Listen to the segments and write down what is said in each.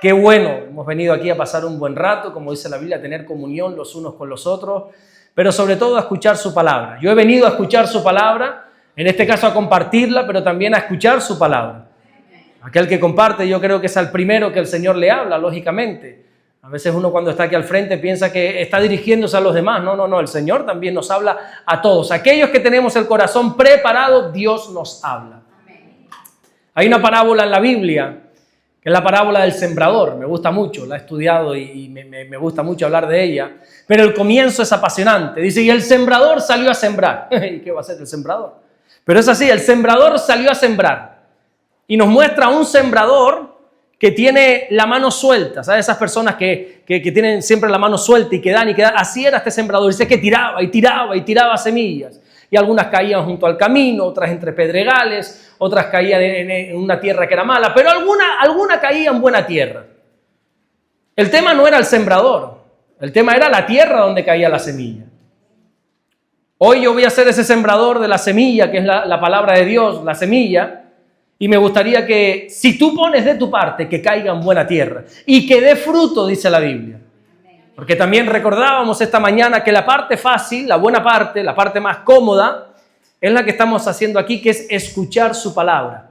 Qué bueno, hemos venido aquí a pasar un buen rato, como dice la Biblia, a tener comunión los unos con los otros, pero sobre todo a escuchar su palabra. Yo he venido a escuchar su palabra, en este caso a compartirla, pero también a escuchar su palabra. Aquel que comparte, yo creo que es al primero que el Señor le habla, lógicamente. A veces uno cuando está aquí al frente piensa que está dirigiéndose a los demás. No, el Señor también nos habla a todos. Aquellos que tenemos el corazón preparado, Dios nos habla. Hay una parábola en la Biblia, que es la parábola del sembrador. Me gusta mucho, la he estudiado y me gusta mucho hablar de ella. Pero el comienzo es apasionante. Dice, y el sembrador salió a sembrar. ¿Y qué va a hacer el sembrador? Pero es así, el sembrador salió a sembrar. Y nos muestra a un sembrador que tiene la mano suelta. ¿Sabes? Esas personas que tienen siempre la mano suelta y que dan. Así era este sembrador. Dice que tiraba semillas. Y algunas caían junto al camino, otras entre pedregales, otras caían en una tierra que era mala, pero alguna caía en buena tierra. El tema no era el sembrador, el tema era la tierra donde caía la semilla. Hoy yo voy a ser ese sembrador de la semilla, que es la palabra de Dios, la semilla, y me gustaría que, si tú pones de tu parte, que caiga en buena tierra y que dé fruto, dice la Biblia. Porque también recordábamos esta mañana que la parte fácil, la buena parte, la parte más cómoda, es la que estamos haciendo aquí, que es escuchar su palabra.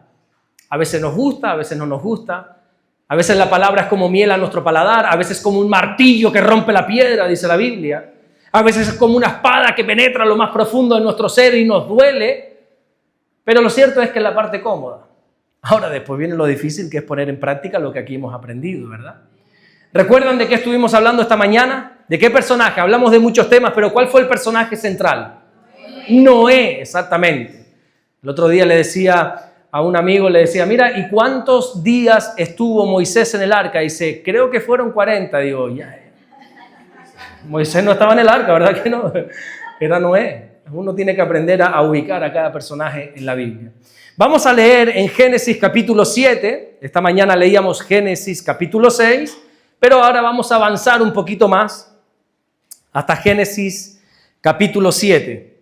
A veces nos gusta, a veces no nos gusta. A veces la palabra es como miel a nuestro paladar, a veces como un martillo que rompe la piedra, dice la Biblia. A veces es como una espada que penetra lo más profundo de nuestro ser y nos duele. Pero lo cierto es que es la parte cómoda. Ahora después viene lo difícil, que es poner en práctica lo que aquí hemos aprendido, ¿verdad? ¿Recuerdan de qué estuvimos hablando esta mañana? ¿De qué personaje? Hablamos de muchos temas, pero ¿cuál fue el personaje central? Noé, exactamente. El otro día le decía a un amigo, mira, ¿y cuántos días estuvo Moisés en el arca? Y dice, creo que fueron 40. Digo, ya. Moisés no estaba en el arca, ¿verdad que no? Era Noé. Uno tiene que aprender a ubicar a cada personaje en la Biblia. Vamos a leer en Génesis capítulo 7. Esta mañana leíamos Génesis capítulo 6. Pero ahora vamos a avanzar un poquito más hasta Génesis capítulo 7.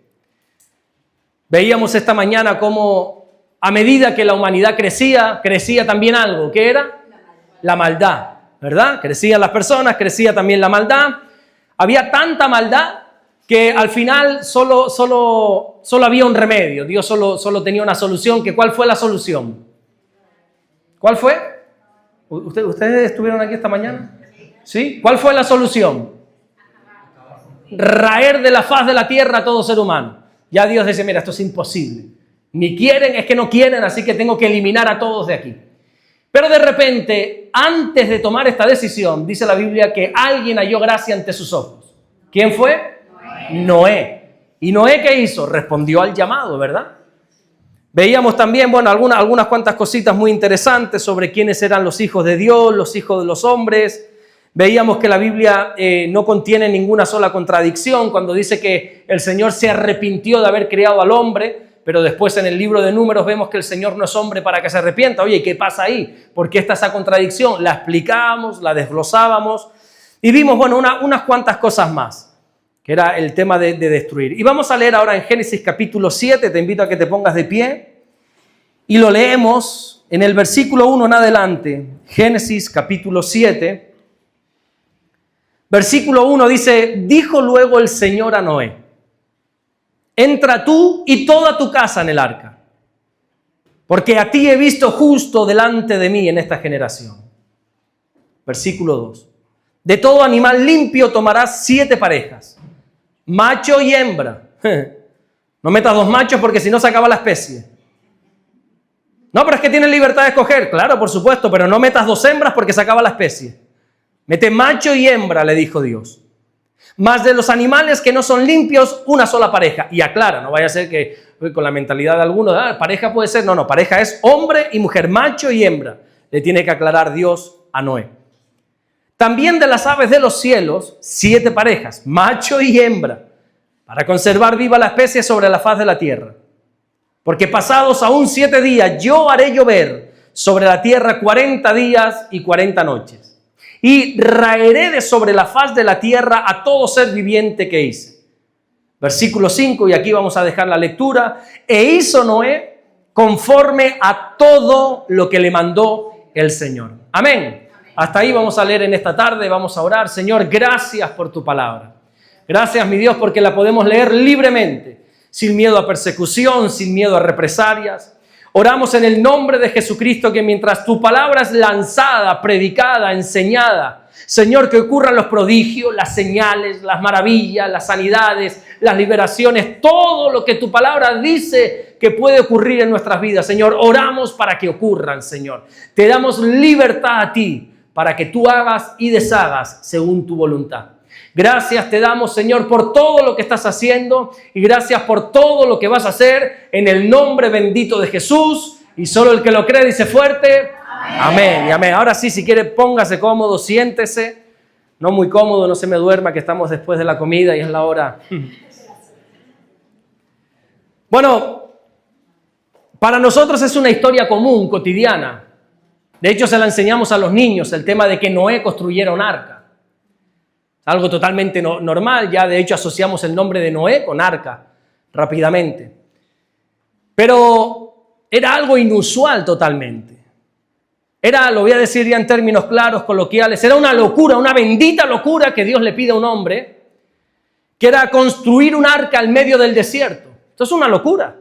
Veíamos esta mañana cómo a medida que la humanidad crecía también algo. ¿Qué era? La maldad, ¿verdad? Crecían las personas, crecía también la maldad. Había tanta maldad que al final solo había un remedio. Dios solo tenía una solución. ¿Cuál fue la solución? ¿Cuál fue? ¿Ustedes estuvieron aquí esta mañana? ¿Sí? ¿Cuál fue la solución? Raer de la faz de la tierra a todo ser humano. Ya Dios dice, mira, esto es imposible. Ni quieren, es que no quieren, así que tengo que eliminar a todos de aquí. Pero de repente, antes de tomar esta decisión, dice la Biblia que alguien halló gracia ante sus ojos. ¿Quién fue? Noé. ¿Y Noé qué hizo? Respondió al llamado, ¿verdad? Veíamos también, algunas cuantas cositas muy interesantes sobre quiénes eran los hijos de Dios, los hijos de los hombres. Veíamos que la Biblia no contiene ninguna sola contradicción cuando dice que el Señor se arrepintió de haber creado al hombre, pero después en el libro de Números vemos que el Señor no es hombre para que se arrepienta. Oye, ¿qué pasa ahí? ¿Por qué está esa contradicción? La explicábamos, la desglosábamos y vimos, unas cuantas cosas más, que era el tema de destruir. Y vamos a leer ahora en Génesis capítulo 7, te invito a que te pongas de pie, y lo leemos en el versículo 1 en adelante, Génesis capítulo 7, versículo 1 dice, dijo luego el Señor a Noé, entra tú y toda tu casa en el arca, porque a ti he visto justo delante de mí en esta generación. Versículo 2, de todo animal limpio tomarás 7 parejas, macho y hembra. No metas 2 machos porque si no se acaba la especie. No, pero es que tienen libertad de escoger. Claro, por supuesto, pero no metas 2 hembras porque se acaba la especie. Mete macho y hembra, le dijo Dios. Más de los animales que no son limpios, una sola pareja. Y aclara, no vaya a ser que con la mentalidad de algunos, pareja puede ser. No, pareja es hombre y mujer, macho y hembra. Le tiene que aclarar Dios a Noé. También de las aves de los cielos, 7 parejas, macho y hembra, para conservar viva la especie sobre la faz de la tierra. Porque pasados aún 7 días, yo haré llover sobre la tierra 40 días y 40 noches. Y raeré de sobre la faz de la tierra a todo ser viviente que hice. Versículo 5, y aquí vamos a dejar la lectura. E hizo Noé conforme a todo lo que le mandó el Señor. Amén. Hasta ahí vamos a leer en esta tarde, vamos a orar. Señor, gracias por tu palabra. Gracias, mi Dios, porque la podemos leer libremente, sin miedo a persecución, sin miedo a represalias. Oramos en el nombre de Jesucristo que mientras tu palabra es lanzada, predicada, enseñada, Señor, que ocurran los prodigios, las señales, las maravillas, las sanidades, las liberaciones, todo lo que tu palabra dice que puede ocurrir en nuestras vidas. Señor, oramos para que ocurran, Señor. Te damos libertad a ti para que tú hagas y deshagas según tu voluntad. Gracias te damos, Señor, por todo lo que estás haciendo y gracias por todo lo que vas a hacer en el nombre bendito de Jesús. Y solo el que lo cree dice fuerte, amén y amén. Ahora sí, si quiere, póngase cómodo, siéntese. No muy cómodo, no se me duerma, que estamos después de la comida y es la hora. Bueno, para nosotros es una historia común, cotidiana. De hecho, se la enseñamos a los niños, el tema de que Noé construyera un arca. Algo totalmente normal, ya de hecho asociamos el nombre de Noé con arca rápidamente. Pero era algo inusual totalmente. Era, lo voy a decir ya en términos claros, coloquiales, era una locura, una bendita locura que Dios le pide a un hombre, que era construir un arca al medio del desierto. Esto es una locura.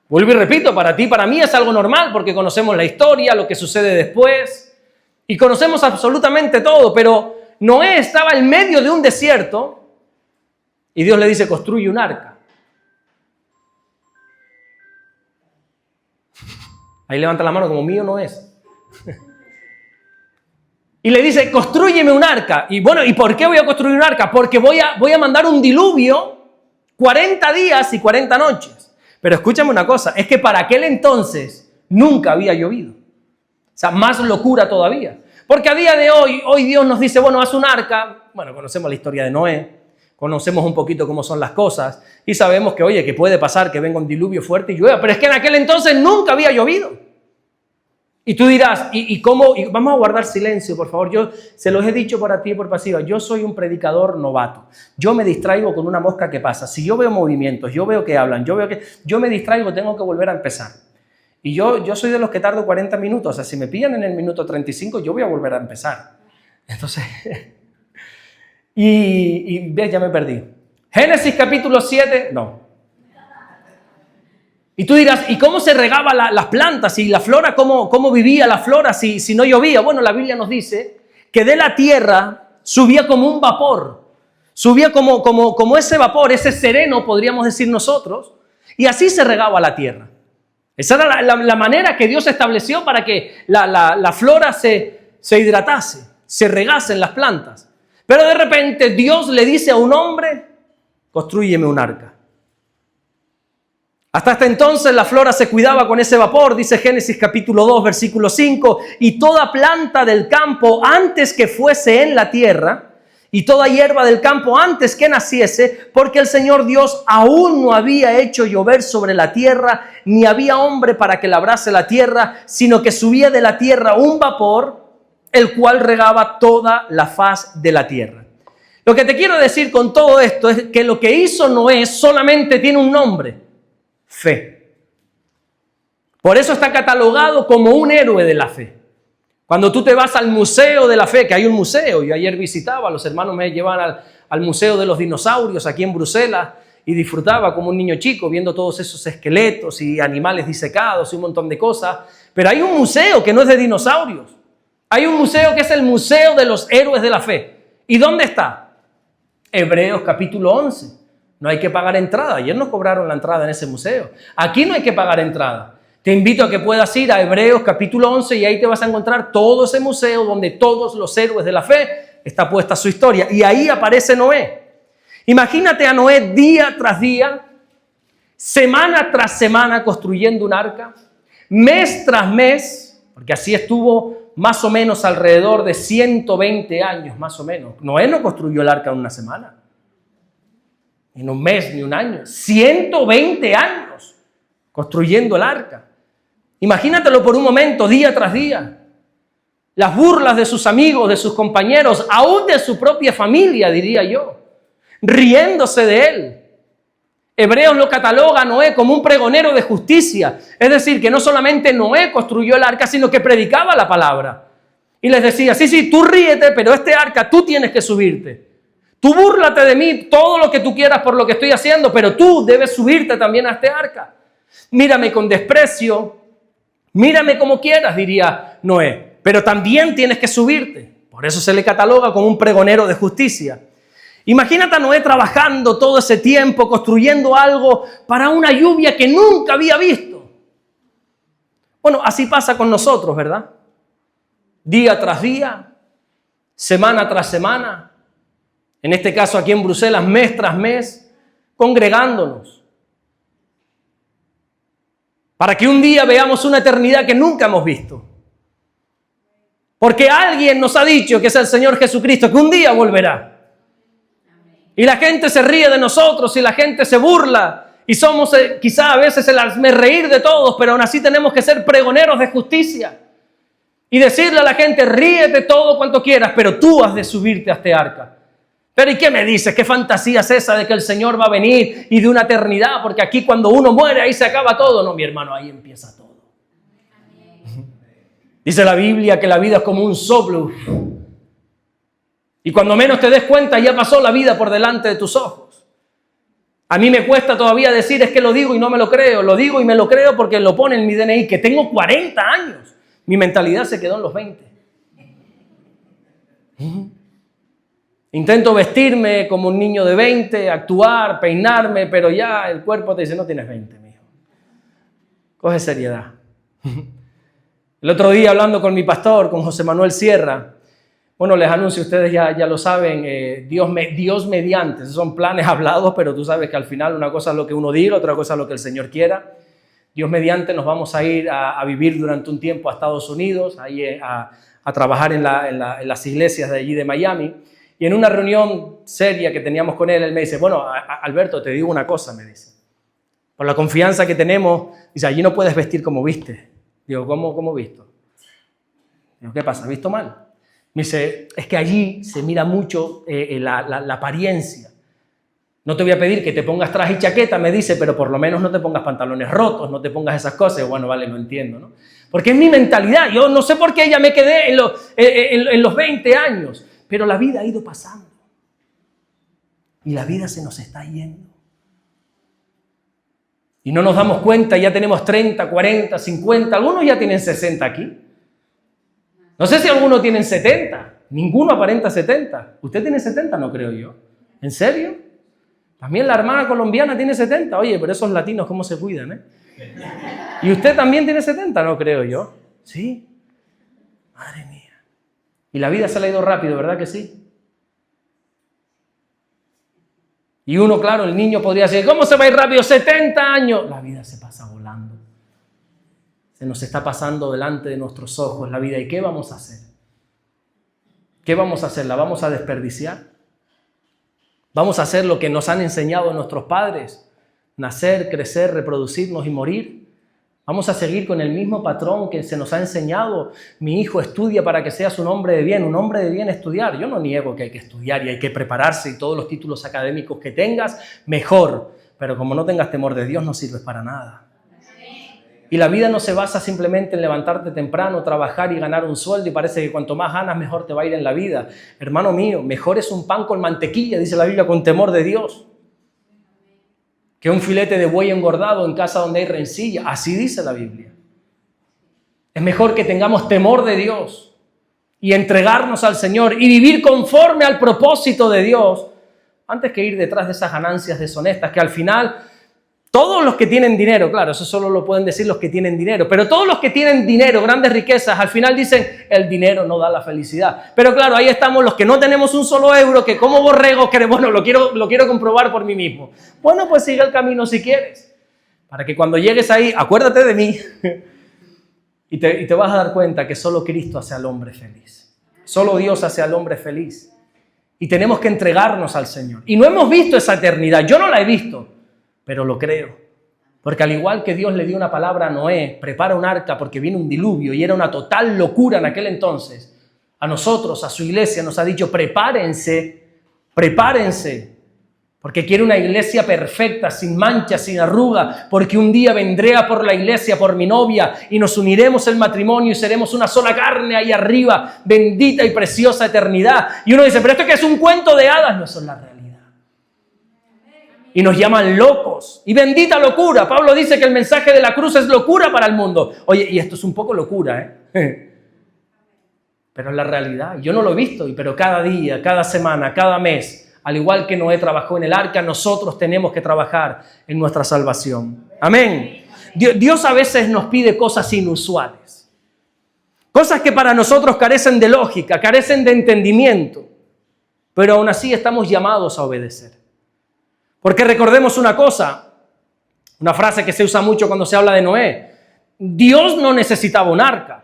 Vuelvo y repito, para ti, para mí es algo normal porque conocemos la historia, lo que sucede después y conocemos absolutamente todo, pero Noé estaba en medio de un desierto y Dios le dice, construye un arca. Ahí levanta la mano como mío no es. Y le dice, constrúyeme un arca. Y bueno, ¿y por qué voy a construir un arca? Porque voy a mandar un diluvio 40 días y 40 noches. Pero escúchame una cosa, es que para aquel entonces nunca había llovido. O sea, más locura todavía. Porque a día de hoy Dios nos dice, bueno, haz un arca. Bueno, conocemos la historia de Noé, conocemos un poquito cómo son las cosas y sabemos que, oye, que puede pasar que venga un diluvio fuerte y llueva, pero es que en aquel entonces nunca había llovido. Y tú dirás, ¿y cómo? Y vamos a guardar silencio, por favor. Yo se los he dicho por activa y por pasiva. Yo soy un predicador novato. Yo me distraigo con una mosca que pasa. Si yo veo movimientos, yo veo que hablan, yo me distraigo, tengo que volver a empezar. Y yo soy de los que tardo 40 minutos. O sea, si me pillan en el minuto 35, yo voy a volver a empezar. Entonces, y ves, ya me perdí. Génesis capítulo 7, no. Y tú dirás, ¿y cómo se regaba las plantas? Y la flora, ¿cómo vivía la flora si no llovía? Bueno, la Biblia nos dice que de la tierra subía como un vapor. Subía como ese vapor, ese sereno, podríamos decir nosotros. Y así se regaba la tierra. Esa era la manera que Dios estableció para que la flora se hidratase, se regasen las plantas. Pero de repente Dios le dice a un hombre, constrúyeme un arca. Hasta entonces la flora se cuidaba con ese vapor, dice Génesis capítulo 2, versículo 5, y toda planta del campo antes que fuese en la tierra, y toda hierba del campo antes que naciese, porque el Señor Dios aún no había hecho llover sobre la tierra, ni había hombre para que labrase la tierra, sino que subía de la tierra un vapor, el cual regaba toda la faz de la tierra. Lo que te quiero decir con todo esto es que lo que hizo Noé solamente tiene un nombre: fe. Por eso está catalogado como un héroe de la fe. Cuando tú te vas al Museo de la Fe, que hay un museo, yo ayer visitaba, los hermanos me llevan al Museo de los Dinosaurios aquí en Bruselas y disfrutaba como un niño chico viendo todos esos esqueletos y animales disecados y un montón de cosas. Pero hay un museo que no es de dinosaurios. Hay un museo que es el Museo de los Héroes de la Fe. ¿Y dónde está? Hebreos capítulo 11. No hay que pagar entrada. Ayer nos cobraron la entrada en ese museo. Aquí no hay que pagar entrada. Te invito a que puedas ir a Hebreos capítulo 11 y ahí te vas a encontrar todo ese museo donde todos los héroes de la fe está puesta su historia. Y ahí aparece Noé. Imagínate a Noé día tras día, semana tras semana construyendo un arca, mes tras mes, porque así estuvo más o menos alrededor de 120 años, más o menos. Noé no construyó el arca en una semana, ni en un mes, ni un año. 120 años construyendo el arca. Imagínatelo por un momento, día tras día. Las burlas de sus amigos, de sus compañeros, aún de su propia familia, diría yo, riéndose de él. Hebreos lo cataloga a Noé como un pregonero de justicia. Es decir, que no solamente Noé construyó el arca, sino que predicaba la palabra. Y les decía, sí, tú ríete, pero este arca tú tienes que subirte. Tú búrlate de mí, todo lo que tú quieras por lo que estoy haciendo, pero tú debes subirte también a este arca. Mírame con desprecio, mírame como quieras, diría Noé, pero también tienes que subirte. Por eso se le cataloga como un pregonero de justicia. Imagínate a Noé trabajando todo ese tiempo, construyendo algo para una lluvia que nunca había visto. Bueno, así pasa con nosotros, ¿verdad? Día tras día, semana tras semana, en este caso aquí en Bruselas, mes tras mes, congregándonos. Para que un día veamos una eternidad que nunca hemos visto. Porque alguien nos ha dicho, que es el Señor Jesucristo, que un día volverá. Y la gente se ríe de nosotros y la gente se burla. Y somos quizá a veces el hazmerreír de todos, pero aún así tenemos que ser pregoneros de justicia. Y decirle a la gente, ríete todo cuanto quieras, pero tú has de subirte a este arca. Pero ¿y qué me dices? ¿Qué fantasía es esa de que el Señor va a venir y de una eternidad? Porque aquí cuando uno muere, ahí se acaba todo. No, mi hermano, ahí empieza todo. Dice la Biblia que la vida es como un soplo. Y cuando menos te des cuenta, ya pasó la vida por delante de tus ojos. A mí me cuesta todavía decir, es que lo digo y no me lo creo. Lo digo y me lo creo porque lo pone en mi DNI, que tengo 40 años. Mi mentalidad se quedó en los 20. Intento vestirme como un niño de 20, actuar, peinarme, pero ya el cuerpo te dice, no tienes 20, mijo. Coge seriedad. El otro día hablando con mi pastor, con José Manuel Sierra, bueno, les anuncio, ustedes ya lo saben, Dios mediante, esos son planes hablados, pero tú sabes que al final una cosa es lo que uno diga, otra cosa es lo que el Señor quiera. Dios mediante nos vamos a ir a vivir durante un tiempo a Estados Unidos, ahí a trabajar en las iglesias de allí de Miami. Y en una reunión seria que teníamos con él, él me dice, bueno, Alberto, te digo una cosa, me dice. Por la confianza que tenemos, dice, allí no puedes vestir como viste. Digo, ¿cómo visto? Digo, ¿qué pasa? ¿Visto mal? Me dice, es que allí se mira mucho la apariencia. No te voy a pedir que te pongas traje y chaqueta, me dice, pero por lo menos no te pongas pantalones rotos, no te pongas esas cosas. Bueno, vale, lo entiendo, ¿no? Porque es mi mentalidad. Yo no sé por qué ya me quedé en los 20 años, pero la vida ha ido pasando. Y la vida se nos está yendo. Y no nos damos cuenta, ya tenemos 30, 40, 50, algunos ya tienen 60 aquí. No sé si algunos tienen 70, ninguno aparenta 70. ¿Usted tiene 70? No creo yo. ¿En serio? También la hermana colombiana tiene 70. Oye, pero esos latinos, ¿cómo se cuidan, eh? ¿Y usted también tiene 70? No creo yo. ¿Sí? Madre mía. Y la vida se le ha ido rápido, ¿verdad que sí? Y uno, claro, el niño podría decir, ¿cómo se va a ir rápido? 70 años. La vida se pasa volando. Se nos está pasando delante de nuestros ojos la vida. ¿Y qué vamos a hacer? ¿Qué vamos a hacer? ¿La vamos a desperdiciar? ¿Vamos a hacer lo que nos han enseñado nuestros padres? Nacer, crecer, reproducirnos y morir. ¿Vamos a seguir con el mismo patrón que se nos ha enseñado? Mi hijo estudia para que seas un hombre de bien. Un hombre de bien estudiar. Yo no niego que hay que estudiar y hay que prepararse y todos los títulos académicos que tengas, mejor. Pero como no tengas temor de Dios, no sirves para nada. Y la vida no se basa simplemente en levantarte temprano, trabajar y ganar un sueldo y parece que cuanto más ganas, mejor te va a ir en la vida. Hermano mío, mejor es un pan con mantequilla, dice la Biblia, con temor de Dios, que un filete de buey engordado en casa donde hay rencilla. Así dice la Biblia. Es mejor que tengamos temor de Dios y entregarnos al Señor y vivir conforme al propósito de Dios antes que ir detrás de esas ganancias deshonestas que al final... Todos los que tienen dinero, claro, eso solo lo pueden decir los que tienen dinero, pero todos los que tienen dinero, grandes riquezas, al final dicen, el dinero no da la felicidad. Pero claro, ahí estamos los que no tenemos un solo euro, que como borregos queremos, bueno, lo quiero comprobar por mí mismo. Bueno, pues sigue el camino si quieres, para que cuando llegues ahí, acuérdate de mí, y te vas a dar cuenta que solo Cristo hace al hombre feliz. Solo Dios hace al hombre feliz. Y tenemos que entregarnos al Señor. Y no hemos visto esa eternidad, yo no la he visto. Pero lo creo, porque al igual que Dios le dio una palabra a Noé, prepara un arca porque viene un diluvio y era una total locura en aquel entonces, a nosotros, a su iglesia nos ha dicho prepárense, Porque quiero una iglesia perfecta, sin mancha, sin arruga, porque un día vendré a por la iglesia, por mi novia, y nos uniremos en matrimonio y seremos una sola carne ahí arriba, bendita y preciosa eternidad. Y uno dice, pero esto que es un cuento de hadas, no, eso es la realidad. Y nos llaman locos. Y bendita locura. Pablo dice que el mensaje de la cruz es locura para el mundo. Oye, y esto es un poco locura, Pero es la realidad. Yo no lo he visto, pero cada día, cada semana, cada mes, al igual que Noé trabajó en el arca, nosotros tenemos que trabajar en nuestra salvación. Amén. Dios a veces nos pide cosas inusuales. Cosas que para nosotros carecen de lógica, carecen de entendimiento. Pero aún así estamos llamados a obedecer. Porque recordemos una cosa, una frase que se usa mucho cuando se habla de Noé. Dios no necesitaba un arca.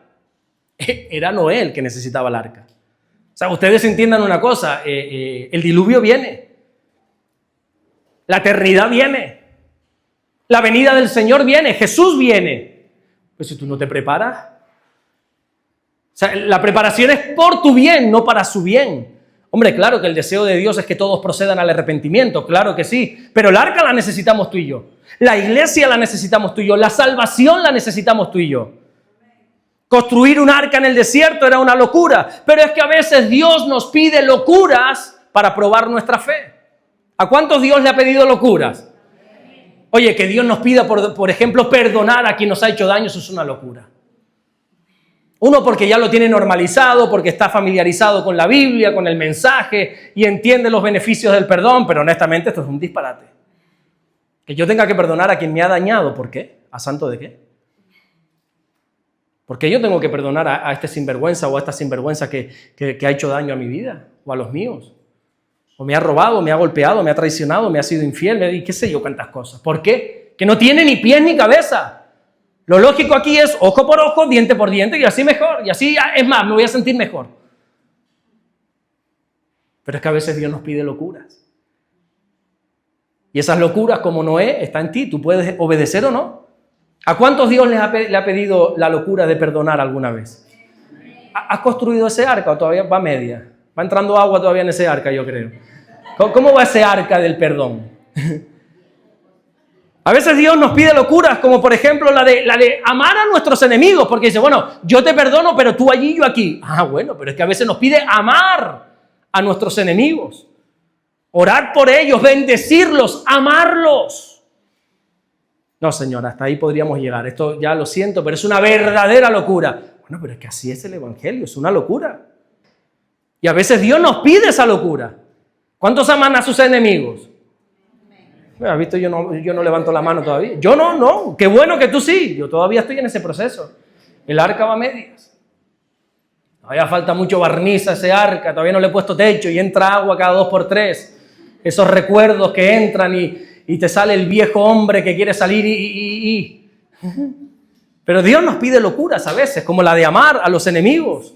Era Noé el que necesitaba el arca. O sea, ustedes entiendan una cosa, el diluvio viene, la eternidad viene, la venida del Señor viene, Jesús viene. Pues si tú no te preparas, o sea, la preparación es por tu bien, no para su bien. Hombre, claro que el deseo de Dios es que todos procedan al arrepentimiento, claro que sí, pero el arca la necesitamos tú y yo, la iglesia la necesitamos tú y yo, la salvación la necesitamos tú y yo. Construir un arca en el desierto era una locura, pero es que a veces Dios nos pide locuras para probar nuestra fe. ¿A cuántos Dios le ha pedido locuras? Oye, que Dios nos pida, por ejemplo, perdonar a quien nos ha hecho daño, eso es una locura. Uno porque ya lo tiene normalizado, porque está familiarizado con la Biblia, con el mensaje y entiende los beneficios del perdón, pero honestamente esto es un disparate. Que yo tenga que perdonar a quien me ha dañado, ¿por qué? ¿A santo de qué? ¿Por qué yo tengo que perdonar a este sinvergüenza o a esta sinvergüenza que ha hecho daño a mi vida o a los míos? O me ha robado, me ha golpeado, me ha traicionado, me ha sido infiel, y qué sé yo cuántas cosas. ¿Por qué? Que no tiene ni pies ni cabeza. Lo lógico aquí es ojo por ojo, diente por diente y así mejor. Y así, es más, me voy a sentir mejor. Pero es que a veces Dios nos pide locuras. Y esas locuras, como Noé, están en ti. Tú puedes obedecer o no. ¿A cuántos Dios le ha pedido la locura de perdonar alguna vez? ¿Has construido ese arca o todavía va media? Va entrando agua todavía en ese arca, yo creo. ¿Cómo va ese arca del perdón? A veces Dios nos pide locuras, como por ejemplo la de amar a nuestros enemigos, porque dice, bueno, yo te perdono, pero tú allí, yo aquí. Ah, bueno, pero es que a veces nos pide amar a nuestros enemigos. Orar por ellos, bendecirlos, amarlos. No, Señor, hasta ahí podríamos llegar. Esto ya lo siento, pero es una verdadera locura. Bueno, pero es que así es el Evangelio, es una locura. Y a veces Dios nos pide esa locura. ¿Cuántos aman a sus enemigos? ¿Has visto? Yo no levanto la mano todavía. Yo no. Qué bueno que tú sí. Yo todavía estoy en ese proceso. El arca va a medias. Todavía falta mucho barniz a ese arca. Todavía no le he puesto techo y entra agua cada 2x3. Esos recuerdos que entran y te sale el viejo hombre que quiere salir Pero Dios nos pide locuras a veces, como la de amar a los enemigos.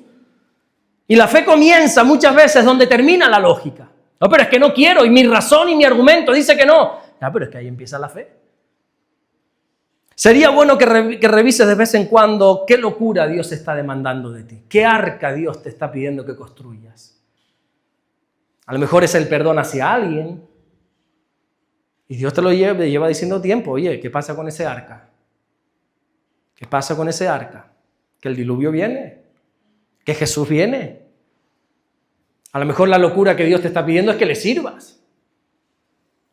Y la fe comienza muchas veces donde termina la lógica. No, pero es que no quiero, y mi razón y mi argumento dice que no. Ya, pero es que ahí empieza la fe. Sería bueno que revises de vez en cuando qué locura Dios está demandando de ti. ¿Qué arca Dios te está pidiendo que construyas? A lo mejor es el perdón hacia alguien. Y Dios te lo lleva diciendo tiempo. Oye, ¿qué pasa con ese arca? ¿Qué pasa con ese arca? Que el diluvio viene. Que Jesús viene. A lo mejor la locura que Dios te está pidiendo es que le sirvas.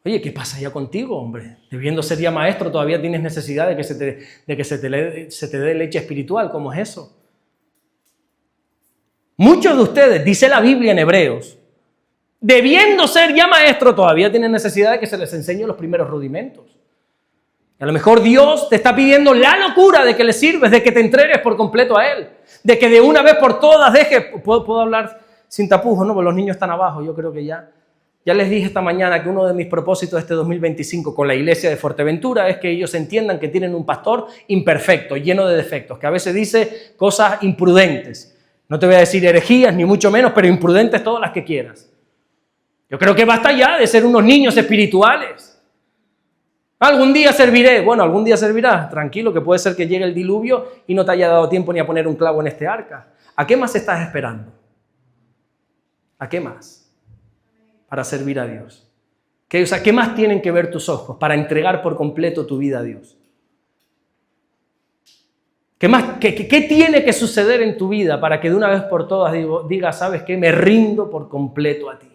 Oye, ¿qué pasa ya contigo, hombre? Debiendo ser ya maestro, todavía tienes necesidad de que se te dé leche espiritual. ¿Cómo es eso? Muchos de ustedes, dice la Biblia en Hebreos, debiendo ser ya maestro, todavía tienen necesidad de que se les enseñe los primeros rudimentos. A lo mejor Dios te está pidiendo la locura de que le sirves, de que te entregues por completo a Él, de que de una vez por todas dejes. ¿Puedo hablar sin tapujos? No, porque los niños están abajo. Yo creo que ya les dije esta mañana que uno de mis propósitos de este 2025 con la iglesia de Fuerteventura es que ellos entiendan que tienen un pastor imperfecto, lleno de defectos, que a veces dice cosas imprudentes. No te voy a decir herejías, ni mucho menos, pero imprudentes todas las que quieras. Yo creo que basta ya de ser unos niños espirituales. Algún día serviré. Bueno, algún día servirás. Tranquilo, que puede ser que llegue el diluvio y no te haya dado tiempo ni a poner un clavo en este arca. ¿A qué más estás esperando? ¿A qué más? Para servir a Dios. ¿Qué más tienen que ver tus ojos para entregar por completo tu vida a Dios? ¿Qué tiene que suceder en tu vida para que de una vez por todas digas, ¿sabes qué? Me rindo por completo a ti.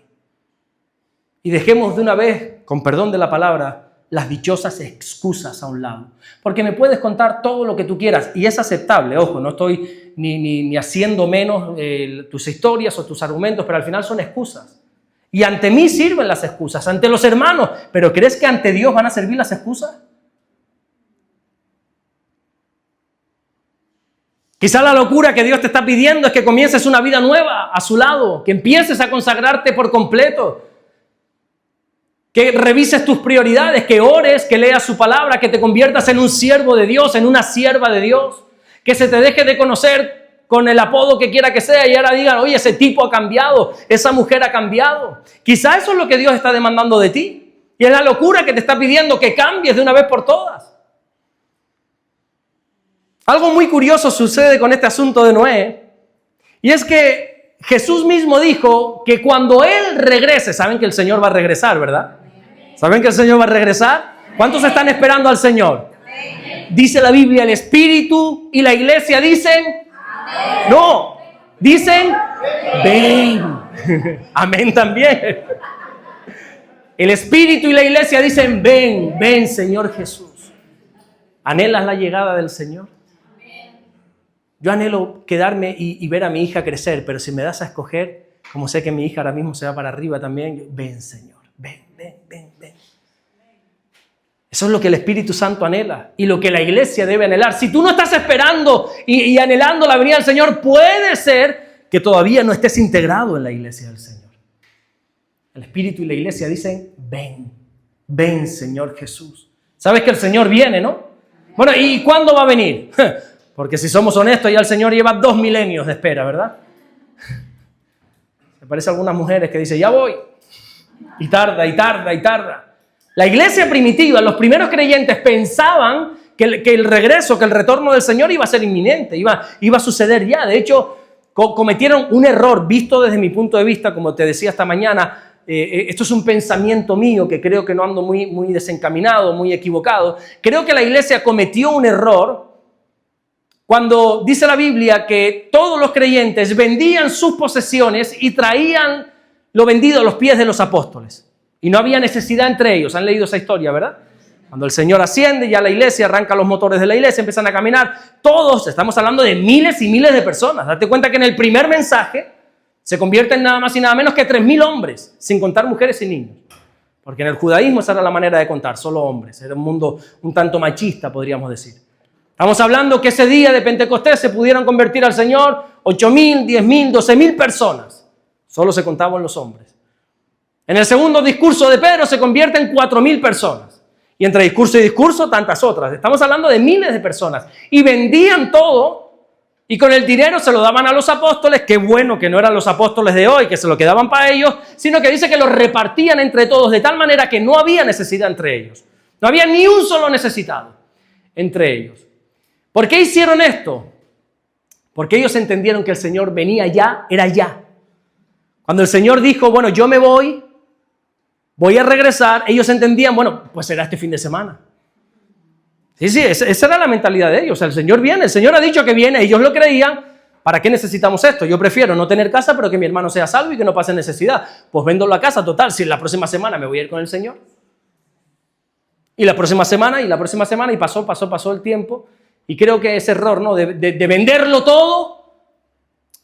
Y dejemos de una vez, con perdón de la palabra, las dichosas excusas a un lado. Porque me puedes contar todo lo que tú quieras y es aceptable. Ojo, no estoy ni haciendo menos tus historias o tus argumentos, pero al final son excusas. Y ante mí sirven las excusas, ante los hermanos. ¿Pero crees que ante Dios van a servir las excusas? Quizá la locura que Dios te está pidiendo es que comiences una vida nueva a su lado, que empieces a consagrarte por completo, que revises tus prioridades, que ores, que leas su palabra, que te conviertas en un siervo de Dios, en una sierva de Dios, que se te deje de conocer con el apodo que quiera que sea y ahora digan, oye, ese tipo ha cambiado, esa mujer ha cambiado. Quizá eso es lo que Dios está demandando de ti y es la locura que te está pidiendo que cambies de una vez por todas. Algo muy curioso sucede con este asunto de Noé y es que Jesús mismo dijo que cuando Él regrese, saben que el Señor va a regresar, ¿verdad? ¿Saben que el Señor va a regresar? ¿Cuántos están esperando al Señor? Dice la Biblia, el Espíritu y la iglesia dicen, no, dicen, ven. Amén también. El Espíritu y la iglesia dicen, ven, ven Señor Jesús. ¿Anhelas la llegada del Señor? Yo anhelo quedarme y ver a mi hija crecer, pero si me das a escoger, como sé que mi hija ahora mismo se va para arriba también, ven Señor, ven, ven, ven, ven. Eso es lo que el Espíritu Santo anhela y lo que la iglesia debe anhelar. Si tú no estás esperando y anhelando la venida del Señor, puede ser que todavía no estés integrado en la iglesia del Señor. El Espíritu y la iglesia dicen, ven, ven Señor Jesús. Sabes que el Señor viene, ¿no? Bueno, ¿y cuándo va a venir? Porque si somos honestos, ya el Señor lleva 2 milenios de espera, ¿verdad? Me parece a algunas mujeres que dicen, ya voy. Y tarda, y tarda, y tarda. La iglesia primitiva, los primeros creyentes pensaban que el regreso, que el retorno del Señor iba a ser inminente, iba a suceder ya. De hecho, cometieron un error visto desde mi punto de vista, como te decía esta mañana. Esto es un pensamiento mío que creo que no ando muy desencaminado, muy equivocado. Creo que la iglesia cometió un error cuando dice la Biblia que todos los creyentes vendían sus posesiones y traían lo vendido a los pies de los apóstoles. Y no había necesidad entre ellos. Han leído esa historia, ¿verdad? Cuando el Señor asciende, ya la iglesia arranca los motores de la iglesia, empiezan a caminar. Todos, estamos hablando de miles y miles de personas. Date cuenta que en el primer mensaje se convierten nada más y nada menos que 3,000 hombres, sin contar mujeres y niños. Porque en el judaísmo esa era la manera de contar, solo hombres. Era un mundo un tanto machista, podríamos decir. Estamos hablando que ese día de Pentecostés se pudieron convertir al Señor 8,000, 10,000, 12,000 personas. Solo se contaban los hombres. En el segundo discurso de Pedro se convierten 4,000 personas. Y entre discurso y discurso, tantas otras. Estamos hablando de miles de personas. Y vendían todo y con el dinero se lo daban a los apóstoles. Qué bueno que no eran los apóstoles de hoy, que se lo quedaban para ellos, sino que dice que lo repartían entre todos de tal manera que no había necesidad entre ellos. No había ni un solo necesitado entre ellos. ¿Por qué hicieron esto? Porque ellos entendieron que el Señor venía ya, era ya. Cuando el Señor dijo, bueno, yo me voy a regresar, ellos entendían, bueno, pues será este fin de semana. Sí, esa era la mentalidad de ellos. El Señor viene, el Señor ha dicho que viene, ellos lo creían. ¿Para qué necesitamos esto? Yo prefiero no tener casa, pero que mi hermano sea salvo y que no pase necesidad. Pues vendo la casa, total, si la próxima semana me voy a ir con el Señor. Y la próxima semana, y pasó el tiempo. Y creo que ese error, ¿no? De venderlo todo,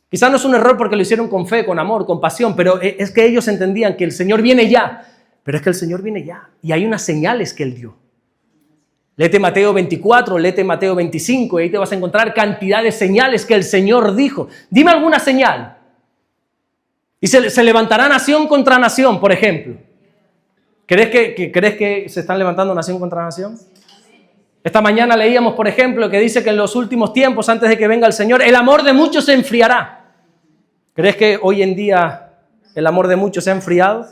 quizás no es un error porque lo hicieron con fe, con amor, con pasión, pero es que ellos entendían que el Señor viene ya. Pero es que el Señor viene ya. Y hay unas señales que Él dio. Léete Mateo 24, léete Mateo 25, y ahí te vas a encontrar cantidad de señales que el Señor dijo. Dime alguna señal. Y se levantará nación contra nación, por ejemplo. ¿Crees que se están levantando nación contra nación? Esta mañana leíamos, por ejemplo, que dice que en los últimos tiempos, antes de que venga el Señor, el amor de muchos se enfriará. ¿Crees que hoy en día el amor de muchos se ha enfriado?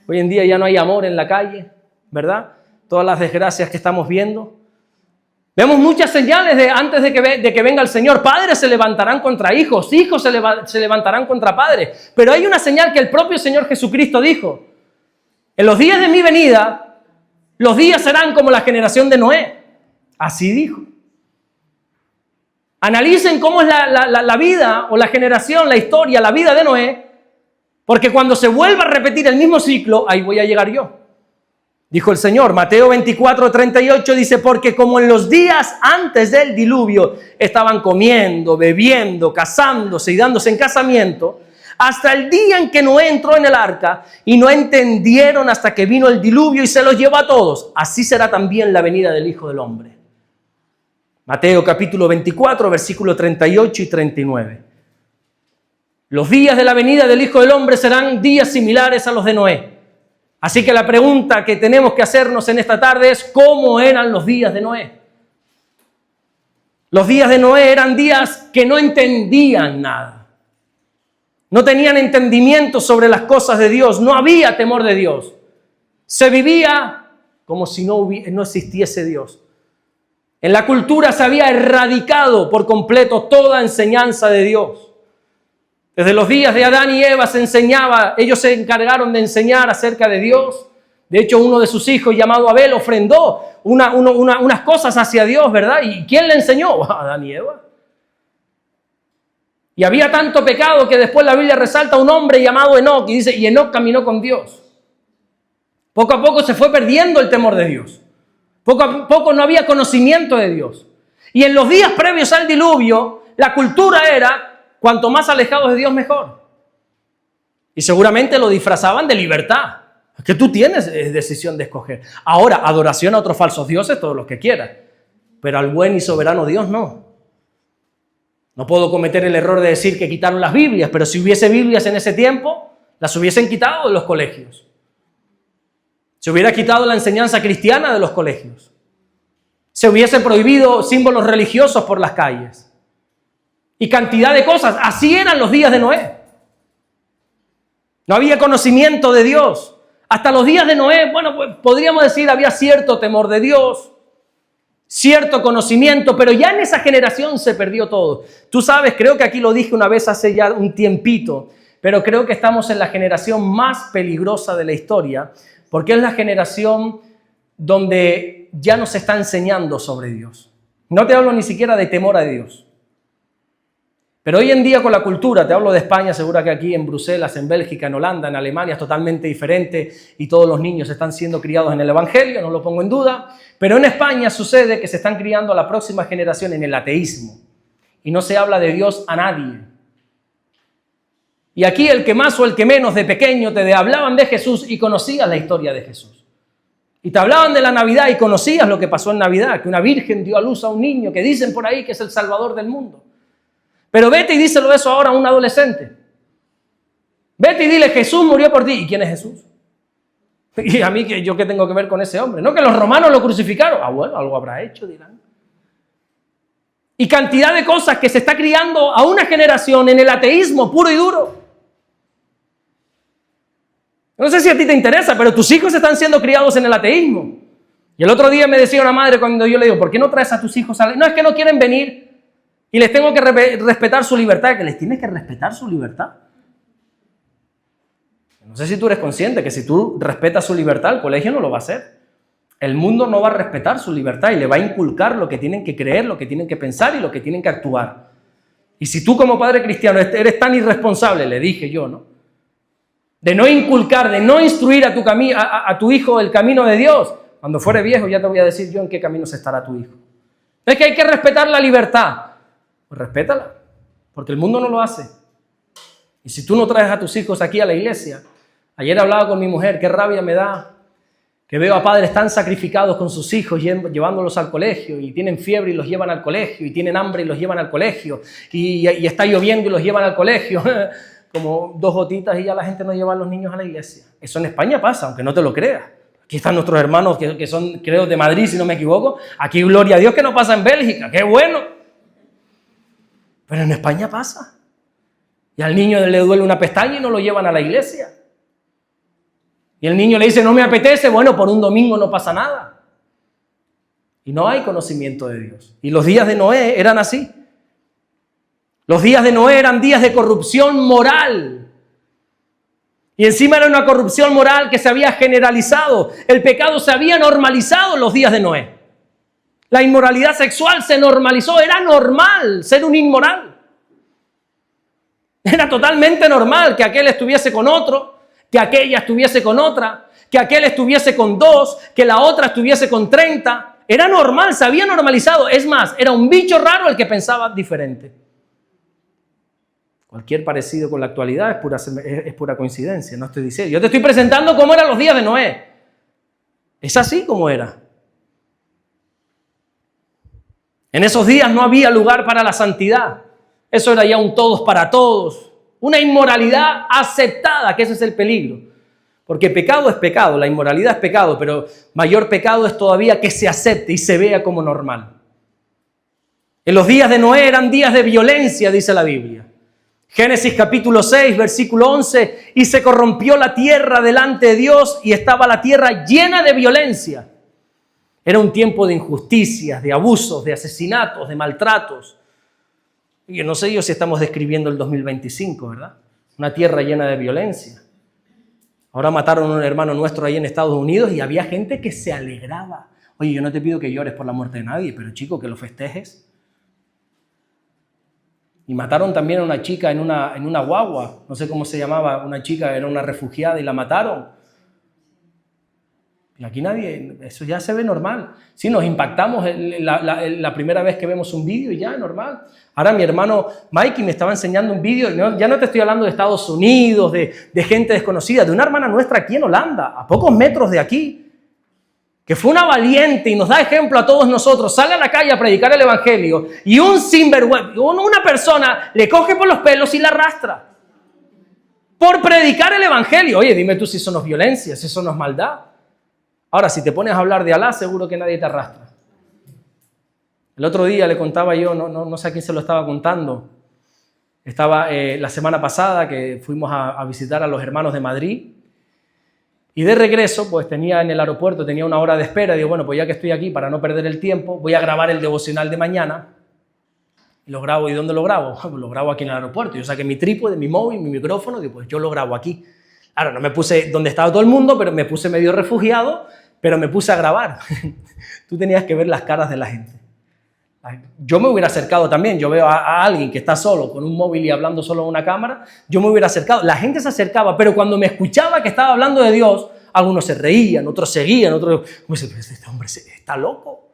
Hoy en día ya no hay amor en la calle, ¿verdad? Todas las desgracias que estamos viendo. Vemos muchas señales de antes de que venga el Señor. Padres se levantarán contra hijos, hijos se levantarán contra padres. Pero hay una señal que el propio Señor Jesucristo dijo. En los días de mi venida, los días serán como la generación de Noé. Así dijo. Analicen cómo es la vida o la generación, la historia, la vida de Noé, porque cuando se vuelva a repetir el mismo ciclo, ahí voy a llegar yo. Dijo el Señor, Mateo 24:38 dice, porque como en los días antes del diluvio estaban comiendo, bebiendo, casándose y dándose en casamiento, hasta el día en que Noé entró en el arca y no entendieron hasta que vino el diluvio y se los llevó a todos, así será también la venida del Hijo del Hombre. Mateo capítulo 24, versículos 38 y 39. Los días de la venida del Hijo del Hombre serán días similares a los de Noé. Así que la pregunta que tenemos que hacernos en esta tarde es, ¿cómo eran los días de Noé? Los días de Noé eran días que no entendían nada. No tenían entendimiento sobre las cosas de Dios. No había temor de Dios. Se vivía como si no existiese Dios. En la cultura se había erradicado por completo toda enseñanza de Dios. Desde los días de Adán y Eva se enseñaba, ellos se encargaron de enseñar acerca de Dios. De hecho, uno de sus hijos, llamado Abel, ofrendó unas cosas hacia Dios, ¿verdad? ¿Y quién le enseñó? Adán y Eva. Y había tanto pecado que después la Biblia resalta a un hombre llamado Enoc y dice, y Enoc caminó con Dios. Poco a poco se fue perdiendo el temor de Dios. Poco a poco no había conocimiento de Dios. Y en los días previos al diluvio, la cultura era, cuanto más alejados de Dios, mejor. Y seguramente lo disfrazaban de libertad. Que tú tienes decisión de escoger. Ahora, adoración a otros falsos dioses, todos los que quieras. Pero al buen y soberano Dios no. No puedo cometer el error de decir que quitaron las Biblias, pero si hubiese Biblias en ese tiempo, las hubiesen quitado de los colegios. Se hubiera quitado la enseñanza cristiana de los colegios. Se hubiese prohibido símbolos religiosos por las calles. Y cantidad de cosas. Así eran los días de Noé. No había conocimiento de Dios. Hasta los días de Noé, bueno, pues podríamos decir, había cierto temor de Dios, cierto conocimiento, pero ya en esa generación se perdió todo. Tú sabes, creo que aquí lo dije una vez hace ya un tiempito, pero creo que estamos en la generación más peligrosa de la historia, porque es la generación donde ya nos está enseñando sobre Dios. No te hablo ni siquiera de temor a Dios. Pero hoy en día con la cultura, te hablo de España, seguro que aquí en Bruselas, en Bélgica, en Holanda, en Alemania es totalmente diferente y todos los niños están siendo criados en el Evangelio, no lo pongo en duda, pero en España sucede que se están criando a la próxima generación en el ateísmo y no se habla de Dios a nadie. Y aquí el que más o el que menos de pequeño te hablaban de Jesús y conocías la historia de Jesús. Y te hablaban de la Navidad y conocías lo que pasó en Navidad, que una virgen dio a luz a un niño que dicen por ahí que es el Salvador del mundo. Pero vete y díselo eso ahora a un adolescente. Vete y dile, Jesús murió por ti. ¿Y quién es Jesús? Y a mí, ¿yo qué tengo que ver con ese hombre? No, que los romanos lo crucificaron. Ah, bueno, algo habrá hecho, dirán. Y cantidad de cosas que se está criando a una generación en el ateísmo puro y duro. No sé si a ti te interesa, pero tus hijos están siendo criados en el ateísmo. Y el otro día me decía una madre cuando yo le digo, ¿por qué no traes a tus hijos a la... No, es que no quieren venir. Y les tengo que respetar su libertad. ¿Que les tienes que respetar su libertad? No sé si tú eres consciente que si tú respetas su libertad, el colegio no lo va a hacer. El mundo no va a respetar su libertad y le va a inculcar lo que tienen que creer, lo que tienen que pensar y lo que tienen que actuar. Y si tú como padre cristiano eres tan irresponsable, le dije yo, ¿no? De no inculcar, de no instruir a tu hijo el camino de Dios, cuando fuere viejo ya te voy a decir yo en qué camino se estará tu hijo. Es que hay que respetar la libertad. Pues respétala, porque el mundo no lo hace. Y si tú no traes a tus hijos aquí a la iglesia, ayer hablaba con mi mujer, qué rabia me da que veo a padres tan sacrificados con sus hijos llevándolos al colegio y tienen fiebre y los llevan al colegio y tienen hambre y los llevan al colegio y está lloviendo y los llevan al colegio como 2 gotitas y ya la gente no lleva a los niños a la iglesia. Eso en España pasa, aunque no te lo creas. Aquí están nuestros hermanos que son, creo, de Madrid, si no me equivoco. Aquí, gloria a Dios, que no pasa en Bélgica. ¡Qué bueno! Pero en España pasa. Y al niño le duele una pestaña y no lo llevan a la iglesia. Y el niño le dice, no me apetece. Bueno, por un domingo no pasa nada. Y no hay conocimiento de Dios. Y los días de Noé eran así. Los días de Noé eran días de corrupción moral. Y encima era una corrupción moral que se había generalizado. El pecado se había normalizado en los días de Noé. La inmoralidad sexual se normalizó. Era normal ser un inmoral. Era totalmente normal que aquel estuviese con otro, que aquella estuviese con otra, que aquel estuviese con 2, que la otra estuviese con 30. Era normal, se había normalizado. Es más, era un bicho raro el que pensaba diferente. Cualquier parecido con la actualidad es pura coincidencia, no estoy diciendo. Yo te estoy presentando cómo eran los días de Noé. Es así como era. En esos días no había lugar para la santidad. Eso era ya un todos para todos. Una inmoralidad aceptada, que ese es el peligro. Porque pecado es pecado, la inmoralidad es pecado, pero mayor pecado es todavía que se acepte y se vea como normal. En los días de Noé eran días de violencia, dice la Biblia. Génesis capítulo 6, versículo 11, y se corrompió la tierra delante de Dios y estaba la tierra llena de violencia. Era un tiempo de injusticias, de abusos, de asesinatos, de maltratos. Y no sé yo si estamos describiendo el 2025, ¿verdad? Una tierra llena de violencia. Ahora mataron a un hermano nuestro ahí en Estados Unidos y había gente que se alegraba. Oye, yo no te pido que llores por la muerte de nadie, pero chico, que lo festejes. Y mataron también a una chica en una guagua, no sé cómo se llamaba, una chica, era una refugiada y la mataron. Y aquí nadie, eso ya se ve normal. Sí, nos impactamos la primera vez que vemos un vídeo y ya es normal. Ahora mi hermano Mikey me estaba enseñando un vídeo, ya no te estoy hablando de Estados Unidos, de gente desconocida, de una hermana nuestra aquí en Holanda, a pocos metros de aquí, que fue una valiente y nos da ejemplo a todos nosotros, sale a la calle a predicar el evangelio y un sinvergüenza, una persona le coge por los pelos y la arrastra por predicar el evangelio. Oye, dime tú si eso no es violencia, si eso no es maldad. Ahora, si te pones a hablar de Alá, seguro que nadie te arrastra. El otro día le contaba yo, no sé a quién se lo estaba contando, estaba la semana pasada que fuimos a visitar a los hermanos de Madrid. Y de regreso, pues tenía en el aeropuerto, tenía una hora de espera. Digo, bueno, pues ya que estoy aquí, para no perder el tiempo, voy a grabar el devocional de mañana. Y lo grabo. ¿Y dónde lo grabo? Pues lo grabo aquí en el aeropuerto. Yo saqué mi trípode, mi móvil, mi micrófono, y pues yo lo grabo aquí. Ahora, no me puse donde estaba todo el mundo, pero me puse medio refugiado, pero me puse a grabar. Tú tenías que ver las caras de la gente. Yo me hubiera acercado también. Yo veo a alguien que está solo, con un móvil y hablando solo a una cámara. Yo me hubiera acercado. La gente se acercaba, pero cuando me escuchaba que estaba hablando de Dios, algunos se reían, otros seguían, otros... Este hombre está loco.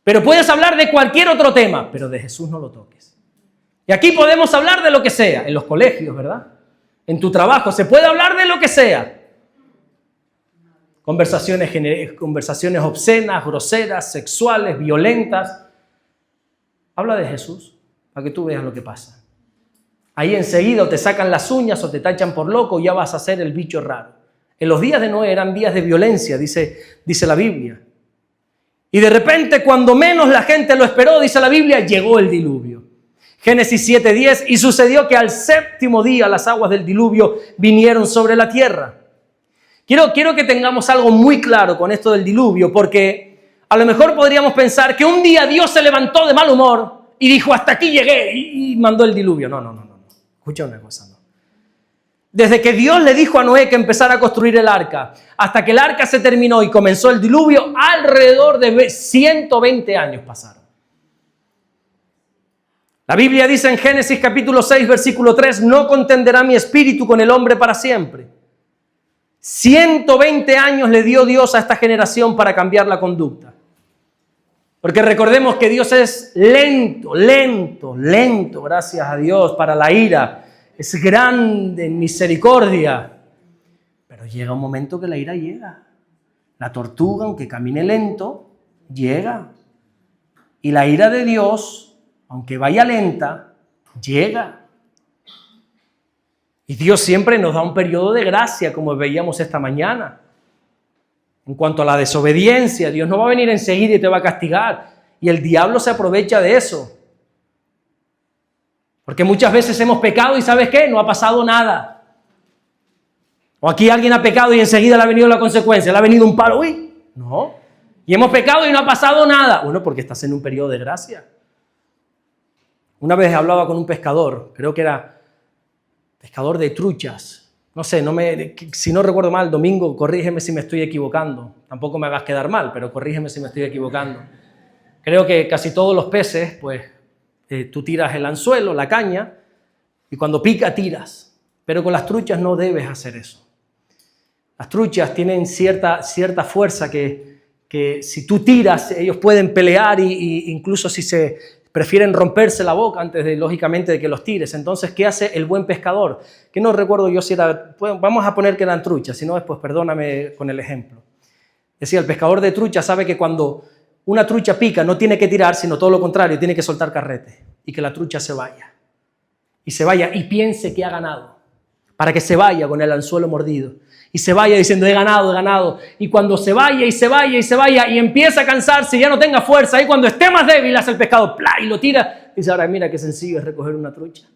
Pero puedes hablar de cualquier otro tema, pero de Jesús no lo toques. Y aquí podemos hablar de lo que sea. En los colegios, ¿verdad? En tu trabajo, se puede hablar de lo que sea. Conversaciones obscenas, groseras, sexuales, violentas. Habla de Jesús para que tú veas lo que pasa. Ahí enseguida te sacan las uñas o te tachan por loco y ya vas a ser el bicho raro. En los días de Noé eran días de violencia, dice la Biblia. Y de repente, cuando menos la gente lo esperó, dice la Biblia, llegó el diluvio. Génesis 7:10, y sucedió que al séptimo día las aguas del diluvio vinieron sobre la tierra. Quiero que tengamos algo muy claro con esto del diluvio, porque a lo mejor podríamos pensar que un día Dios se levantó de mal humor y dijo, hasta aquí llegué, y mandó el diluvio. No. Escucha una cosa, no. Desde que Dios le dijo a Noé que empezara a construir el arca, hasta que el arca se terminó y comenzó el diluvio, alrededor de 120 años pasaron. La Biblia dice en Génesis capítulo 6, versículo 3, no contenderá mi espíritu con el hombre para siempre. 120 años le dio Dios a esta generación para cambiar la conducta. Porque recordemos que Dios es lento, gracias a Dios, para la ira. Es grande en misericordia. Pero llega un momento que la ira llega. La tortuga, aunque camine lento, llega. Y la ira de Dios, aunque vaya lenta, llega. Y Dios siempre nos da un periodo de gracia, como veíamos esta mañana. En cuanto a la desobediencia, Dios no va a venir enseguida y te va a castigar. Y el diablo se aprovecha de eso. Porque muchas veces hemos pecado y ¿sabes qué? No ha pasado nada. O aquí alguien ha pecado y enseguida le ha venido la consecuencia, le ha venido un palo. ¡Uy! No. Y hemos pecado y no ha pasado nada. Bueno, porque estás en un periodo de gracia. Una vez hablaba con un pescador, creo que era pescador de truchas, no sé, si no recuerdo mal, domingo, corrígeme si me estoy equivocando. Tampoco me hagas quedar mal, pero corrígeme si me estoy equivocando. Creo que casi todos los peces, pues, tú tiras el anzuelo, la caña, y cuando pica tiras. Pero con las truchas no debes hacer eso. Las truchas tienen cierta fuerza que si tú tiras, ellos pueden pelear y incluso si se prefieren romperse la boca antes de, lógicamente, de que los tires. Entonces, ¿qué hace el buen pescador? Que no recuerdo yo si era, vamos a poner que eran truchas, si no, después perdóname con el ejemplo. Decía, el pescador de trucha sabe que cuando una trucha pica no tiene que tirar, sino todo lo contrario, tiene que soltar carrete y que la trucha se vaya. Y se vaya y piense que ha ganado, para que se vaya con el anzuelo mordido. Y se vaya diciendo, he ganado. Y cuando se vaya y empieza a cansarse y ya no tenga fuerza, ahí cuando esté más débil hace el pescado, ¡plá! Y lo tira. Y dice, ahora mira qué sencillo es recoger una trucha.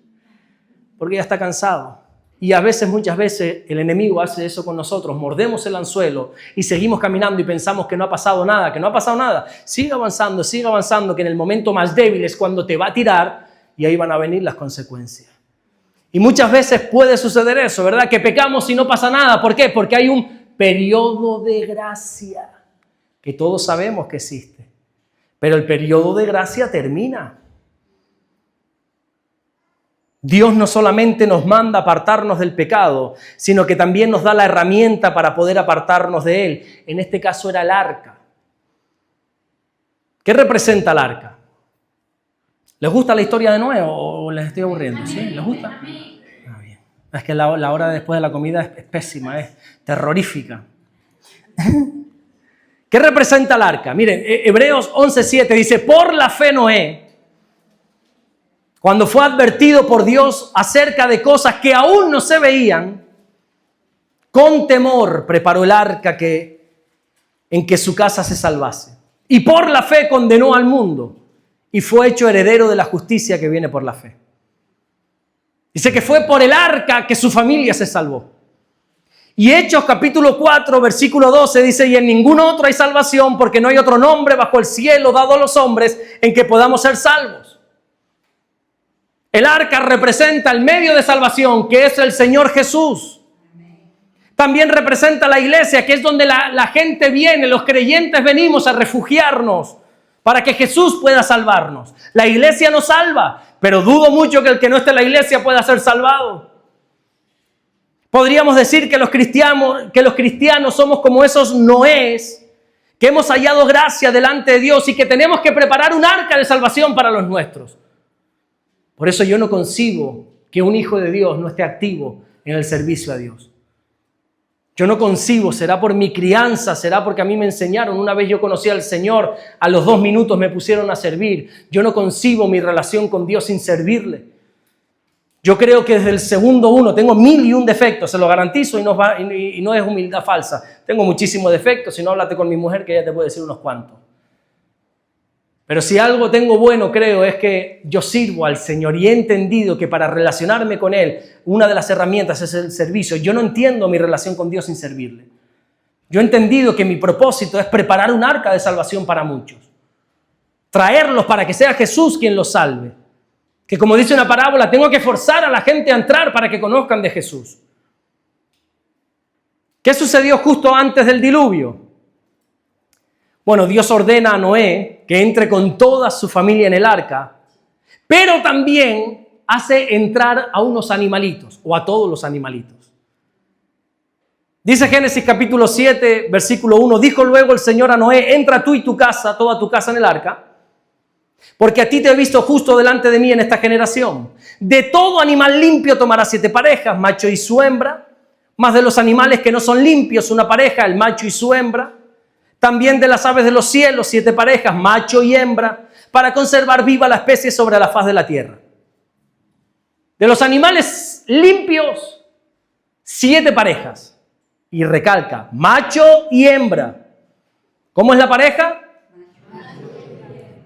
Porque ya está cansado. Y muchas veces, el enemigo hace eso con nosotros. Mordemos el anzuelo y seguimos caminando y pensamos que no ha pasado nada. Sigue avanzando, que en el momento más débil es cuando te va a tirar y ahí van a venir las consecuencias. Y muchas veces puede suceder eso, ¿verdad? Que pecamos y no pasa nada. ¿Por qué? Porque hay un periodo de gracia que todos sabemos que existe. Pero el periodo de gracia termina. Dios no solamente nos manda apartarnos del pecado, sino que también nos da la herramienta para poder apartarnos de él. En este caso era el arca. ¿Qué representa el arca? ¿Les gusta la historia de Noé o les estoy aburriendo? ¿Sí? ¿Les gusta? Ah, bien. Es que la hora después de la comida es pésima, es terrorífica. ¿Qué representa el arca? Miren, Hebreos 11:7 dice, por la fe Noé, cuando fue advertido por Dios acerca de cosas que aún no se veían, con temor preparó el arca en que su casa se salvase. Y por la fe condenó al mundo y fue hecho heredero de la justicia que viene por la fe. Dice que fue por el arca que su familia se salvó. Y Hechos capítulo 4, versículo 12 dice, y en ningún otro hay salvación porque no hay otro nombre bajo el cielo dado a los hombres en que podamos ser salvos. El arca representa el medio de salvación que es el Señor Jesús. También representa la iglesia, que es donde la gente viene, los creyentes venimos a refugiarnos para que Jesús pueda salvarnos. La iglesia nos salva, pero dudo mucho que el que no esté en la iglesia pueda ser salvado. Podríamos decir que los cristianos somos como esos Noés, que hemos hallado gracia delante de Dios y que tenemos que preparar un arca de salvación para los nuestros. Por eso yo no concibo que un hijo de Dios no esté activo en el servicio a Dios. Yo no concibo, será por mi crianza, será porque a mí me enseñaron. Una vez yo conocí al Señor, a los 2 minutos me pusieron a servir. Yo no concibo mi relación con Dios sin servirle. Yo creo que desde el segundo 1 tengo 1001 defectos, se lo garantizo y no es humildad falsa. Tengo muchísimos defectos, si no háblate con mi mujer que ella te puede decir unos cuantos. Pero si algo tengo bueno, creo, es que yo sirvo al Señor y he entendido que para relacionarme con Él, una de las herramientas es el servicio. Yo no entiendo mi relación con Dios sin servirle. Yo he entendido que mi propósito es preparar un arca de salvación para muchos. Traerlos para que sea Jesús quien los salve. Que como dice una parábola, tengo que forzar a la gente a entrar para que conozcan de Jesús. ¿Qué sucedió justo antes del diluvio? Bueno, Dios ordena a Noé que entre con toda su familia en el arca, pero también hace entrar a unos animalitos, o a todos los animalitos. Dice Génesis capítulo 7, versículo 1, dijo luego el Señor a Noé, entra tú y tu casa, toda tu casa en el arca, porque a ti te he visto justo delante de mí en esta generación. De todo animal limpio tomarás 7 parejas, macho y su hembra, más de los animales que no son limpios, una pareja, el macho y su hembra. También de las aves de los cielos, 7 parejas, macho y hembra, para conservar viva la especie sobre la faz de la tierra. De los animales limpios, 7 parejas. Y recalca, macho y hembra. ¿Cómo es la pareja?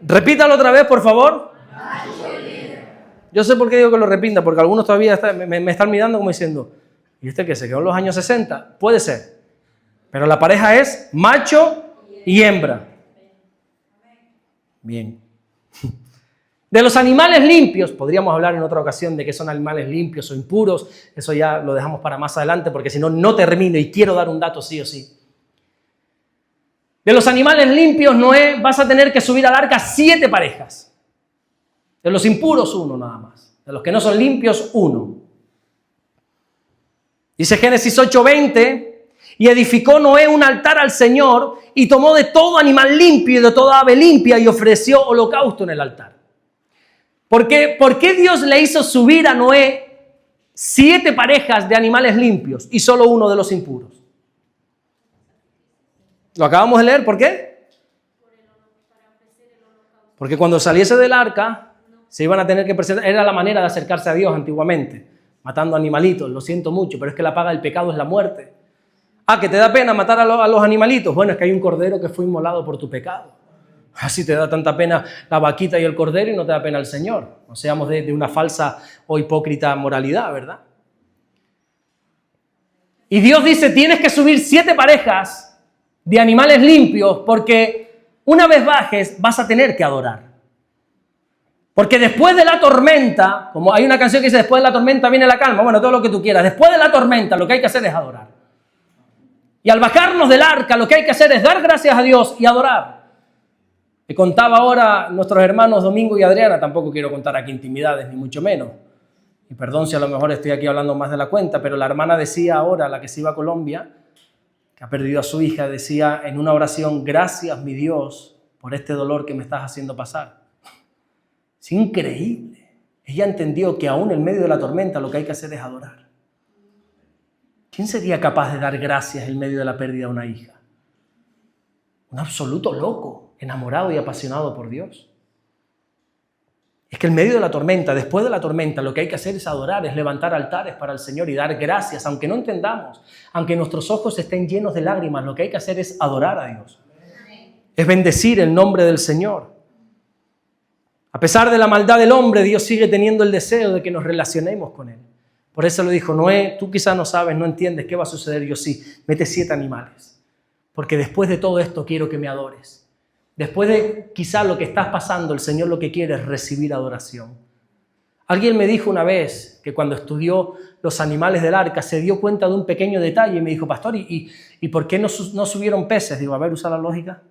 Repítalo otra vez, por favor. Yo sé por qué digo que lo repita, porque algunos todavía me están mirando como diciendo, ¿y usted qué se quedó en los años 60? Puede ser. Pero la pareja es macho y hembra. Bien. De los animales limpios, podríamos hablar en otra ocasión de qué son animales limpios o impuros, eso ya lo dejamos para más adelante porque si no, no termino y quiero dar un dato sí o sí. De los animales limpios, Noé, vas a tener que subir al arca 7 parejas. De los impuros, 1 nada más. De los que no son limpios, 1. Dice Génesis 8:20, y edificó Noé un altar al Señor y tomó de todo animal limpio y de toda ave limpia y ofreció holocausto en el altar. ¿Por qué Dios le hizo subir a Noé 7 parejas de animales limpios y solo 1 de los impuros? Lo acabamos de leer, ¿por qué? Porque cuando saliese del arca se iban a tener que presentar, era la manera de acercarse a Dios antiguamente, matando animalitos, lo siento mucho, pero es que la paga del pecado es la muerte. Ah, ¿que te da pena matar a los animalitos? Bueno, es que hay un cordero que fue inmolado por tu pecado. Así te da tanta pena la vaquita y el cordero y no te da pena el Señor. No seamos de una falsa o hipócrita moralidad, ¿verdad? Y Dios dice, tienes que subir 7 parejas de animales limpios porque una vez bajes vas a tener que adorar. Porque después de la tormenta, como hay una canción que dice, después de la tormenta viene la calma, bueno, todo lo que tú quieras, después de la tormenta lo que hay que hacer es adorar. Y al bajarnos del arca lo que hay que hacer es dar gracias a Dios y adorar. Me contaba ahora nuestros hermanos Domingo y Adriana, tampoco quiero contar aquí intimidades ni mucho menos. Y perdón si a lo mejor estoy aquí hablando más de la cuenta, pero la hermana decía ahora, la que se iba a Colombia, que ha perdido a su hija, decía en una oración, gracias mi Dios por este dolor que me estás haciendo pasar. Es increíble. Ella entendió que aún en medio de la tormenta lo que hay que hacer es adorar. ¿Quién sería capaz de dar gracias en medio de la pérdida de una hija? Un absoluto loco, enamorado y apasionado por Dios. Es que en medio de la tormenta, después de la tormenta, lo que hay que hacer es adorar, es levantar altares para el Señor y dar gracias, aunque no entendamos, aunque nuestros ojos estén llenos de lágrimas, lo que hay que hacer es adorar a Dios. Es bendecir el nombre del Señor. A pesar de la maldad del hombre, Dios sigue teniendo el deseo de que nos relacionemos con Él. Por eso le dijo, Noé, tú quizás no sabes, no entiendes qué va a suceder. Yo sí, mete 7 animales. Porque después de todo esto quiero que me adores. Después de quizás lo que estás pasando, el Señor lo que quiere es recibir adoración. Alguien me dijo una vez que cuando estudió los animales del arca se dio cuenta de un pequeño detalle y me dijo, pastor, ¿y por qué no subieron peces? Digo, a ver, usa la lógica.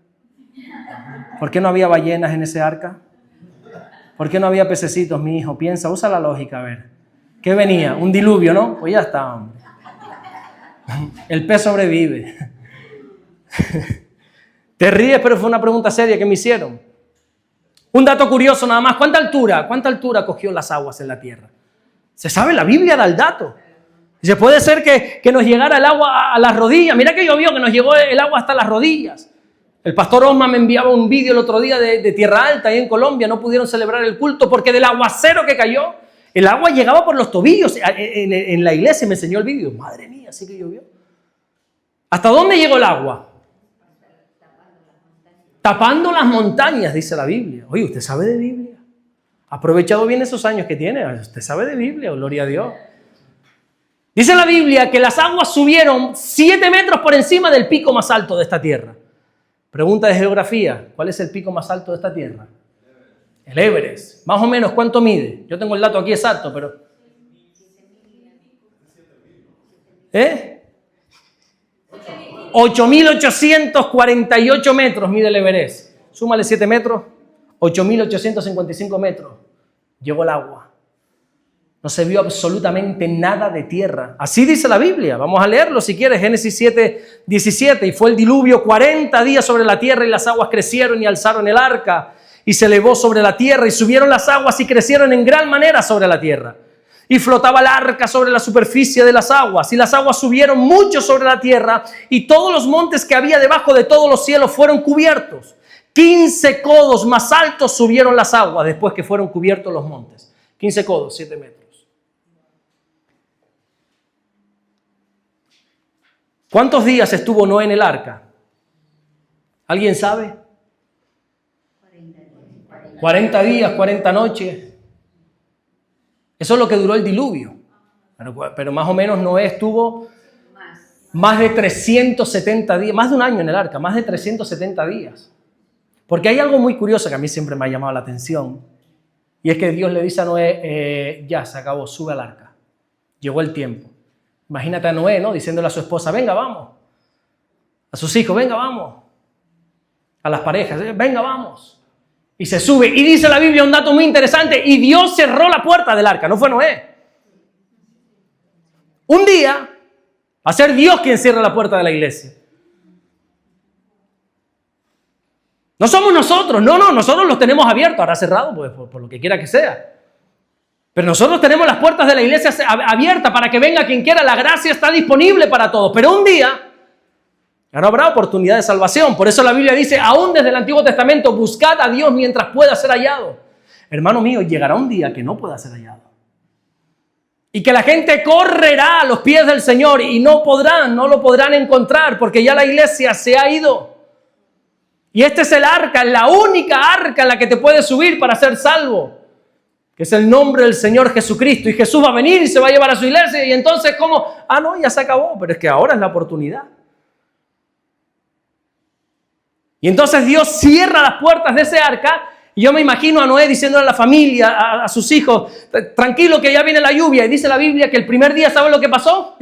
¿Por qué no había ballenas en ese arca? ¿Por qué no había pececitos, mi hijo? Piensa, usa la lógica, a ver. ¿Qué venía? Un diluvio, ¿no? Pues ya está, hombre. El pez sobrevive. Te ríes, pero fue una pregunta seria que me hicieron. Un dato curioso nada más. ¿Cuánta altura cogió las aguas en la tierra? Se sabe, la Biblia da el dato. Dice, puede ser que nos llegara el agua a las rodillas. Mira que llovió, que nos llegó el agua hasta las rodillas. El pastor Osman me enviaba un vídeo el otro día de Tierra Alta, ahí en Colombia. No pudieron celebrar el culto porque del aguacero que cayó, el agua llegaba por los tobillos en la iglesia. Me enseñó el vídeo. Madre mía, así que llovió. ¿Hasta dónde llegó el agua? Tapando las montañas, dice la Biblia. Oye, ¿usted sabe de Biblia? ¿Ha aprovechado bien esos años que tiene? ¿Usted sabe de Biblia? Gloria a Dios. Dice la Biblia que las aguas subieron 7 metros por encima del pico más alto de esta tierra. Pregunta de geografía. ¿Cuál es el pico más alto de esta tierra? El Everest. Más o menos, ¿cuánto mide? Yo tengo el dato aquí exacto, pero... 8.848 metros mide el Everest. Súmale 7 metros, 8.855 metros. Llegó el agua. No se vio absolutamente nada de tierra. Así dice la Biblia. Vamos a leerlo si quieres. Génesis 7:17. Y fue el diluvio 40 días sobre la tierra y las aguas crecieron y alzaron el arca y se elevó sobre la tierra y subieron las aguas y crecieron en gran manera sobre la tierra. Y flotaba el arca sobre la superficie de las aguas, y las aguas subieron mucho sobre la tierra, y todos los montes que había debajo de todos los cielos fueron cubiertos. 15 codos más altos subieron las aguas después que fueron cubiertos los montes. 15 codos, 7 metros. ¿Cuántos días estuvo Noé en el arca? ¿Alguien sabe? 40 días, 40 noches. Eso es lo que duró el diluvio. Pero más o menos Noé estuvo más de 370 días, más de un año en el arca, más de 370 días. Porque hay algo muy curioso que a mí siempre me ha llamado la atención. Y es que Dios le dice a Noé, ya se acabó, sube al arca. Llegó el tiempo. Imagínate a Noé, ¿no? Diciéndole a su esposa, venga, vamos. A sus hijos, venga, vamos. A las parejas, venga, vamos. Y se sube. Y dice la Biblia un dato muy interesante. Y Dios cerró la puerta del arca. No fue Noé. Un día va a ser Dios quien cierra la puerta de la iglesia. No somos nosotros. No, nosotros los tenemos abiertos. Ahora cerrado, pues, por lo que quiera que sea. Pero nosotros tenemos las puertas de la iglesia abiertas para que venga quien quiera. La gracia está disponible para todos. Pero un día ya no habrá oportunidad de salvación. Por eso la Biblia dice, aún desde el Antiguo Testamento, buscad a Dios mientras pueda ser hallado. Hermano mío, llegará un día que no pueda ser hallado. Y que la gente correrá a los pies del Señor y no lo podrán encontrar porque ya la iglesia se ha ido. Y este es el arca, la única arca en la que te puedes subir para ser salvo. Que es el nombre del Señor Jesucristo. Y Jesús va a venir y se va a llevar a su iglesia. Y entonces, ¿cómo? No, ya se acabó. Pero es que ahora es la oportunidad. Y entonces Dios cierra las puertas de ese arca y yo me imagino a Noé diciéndole a la familia, a sus hijos, tranquilo que ya viene la lluvia. Y dice la Biblia que el primer día, ¿saben lo que pasó?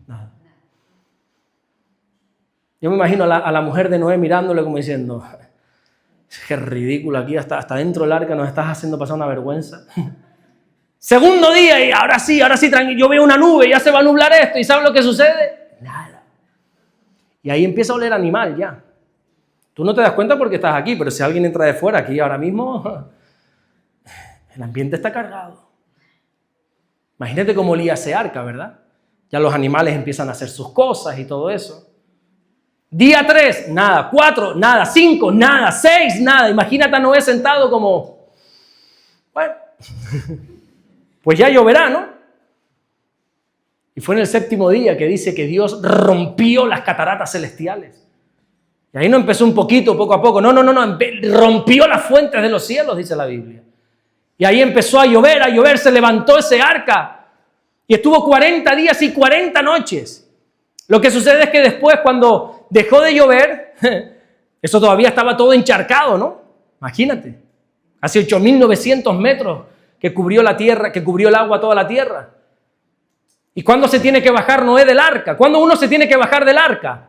Nada. Yo me imagino a la mujer de Noé mirándole como diciendo, qué ridículo aquí, hasta dentro del arca nos estás haciendo pasar una vergüenza. Segundo día y ahora sí, tranquilo, yo veo una nube, ya se va a nublar esto. ¿Y ¿saben lo que sucede? Nada. Y ahí empieza a oler animal ya. Tú no te das cuenta porque estás aquí, pero si alguien entra de fuera aquí ahora mismo, el ambiente está cargado. Imagínate cómo olía ese arca, ¿verdad? Ya los animales empiezan a hacer sus cosas y todo eso. Día 3, nada. 4, nada. 5, nada. 6, nada. Imagínate a Noé sentado como, bueno, pues ya lloverá, ¿no? Y fue en el 7º día que dice que Dios rompió las cataratas celestiales. Y ahí no empezó un poquito, poco a poco. No. Rompió las fuentes de los cielos, dice la Biblia. Y ahí empezó a llover, se levantó ese arca. Y estuvo 40 días y 40 noches. Lo que sucede es que después, cuando dejó de llover, eso todavía estaba todo encharcado, ¿no? Imagínate. Hace 8.900 metros que cubrió la tierra, que cubrió el agua toda la tierra. ¿Y cuándo se tiene que bajar Noé del arca? ¿Cuándo uno se tiene que bajar del arca?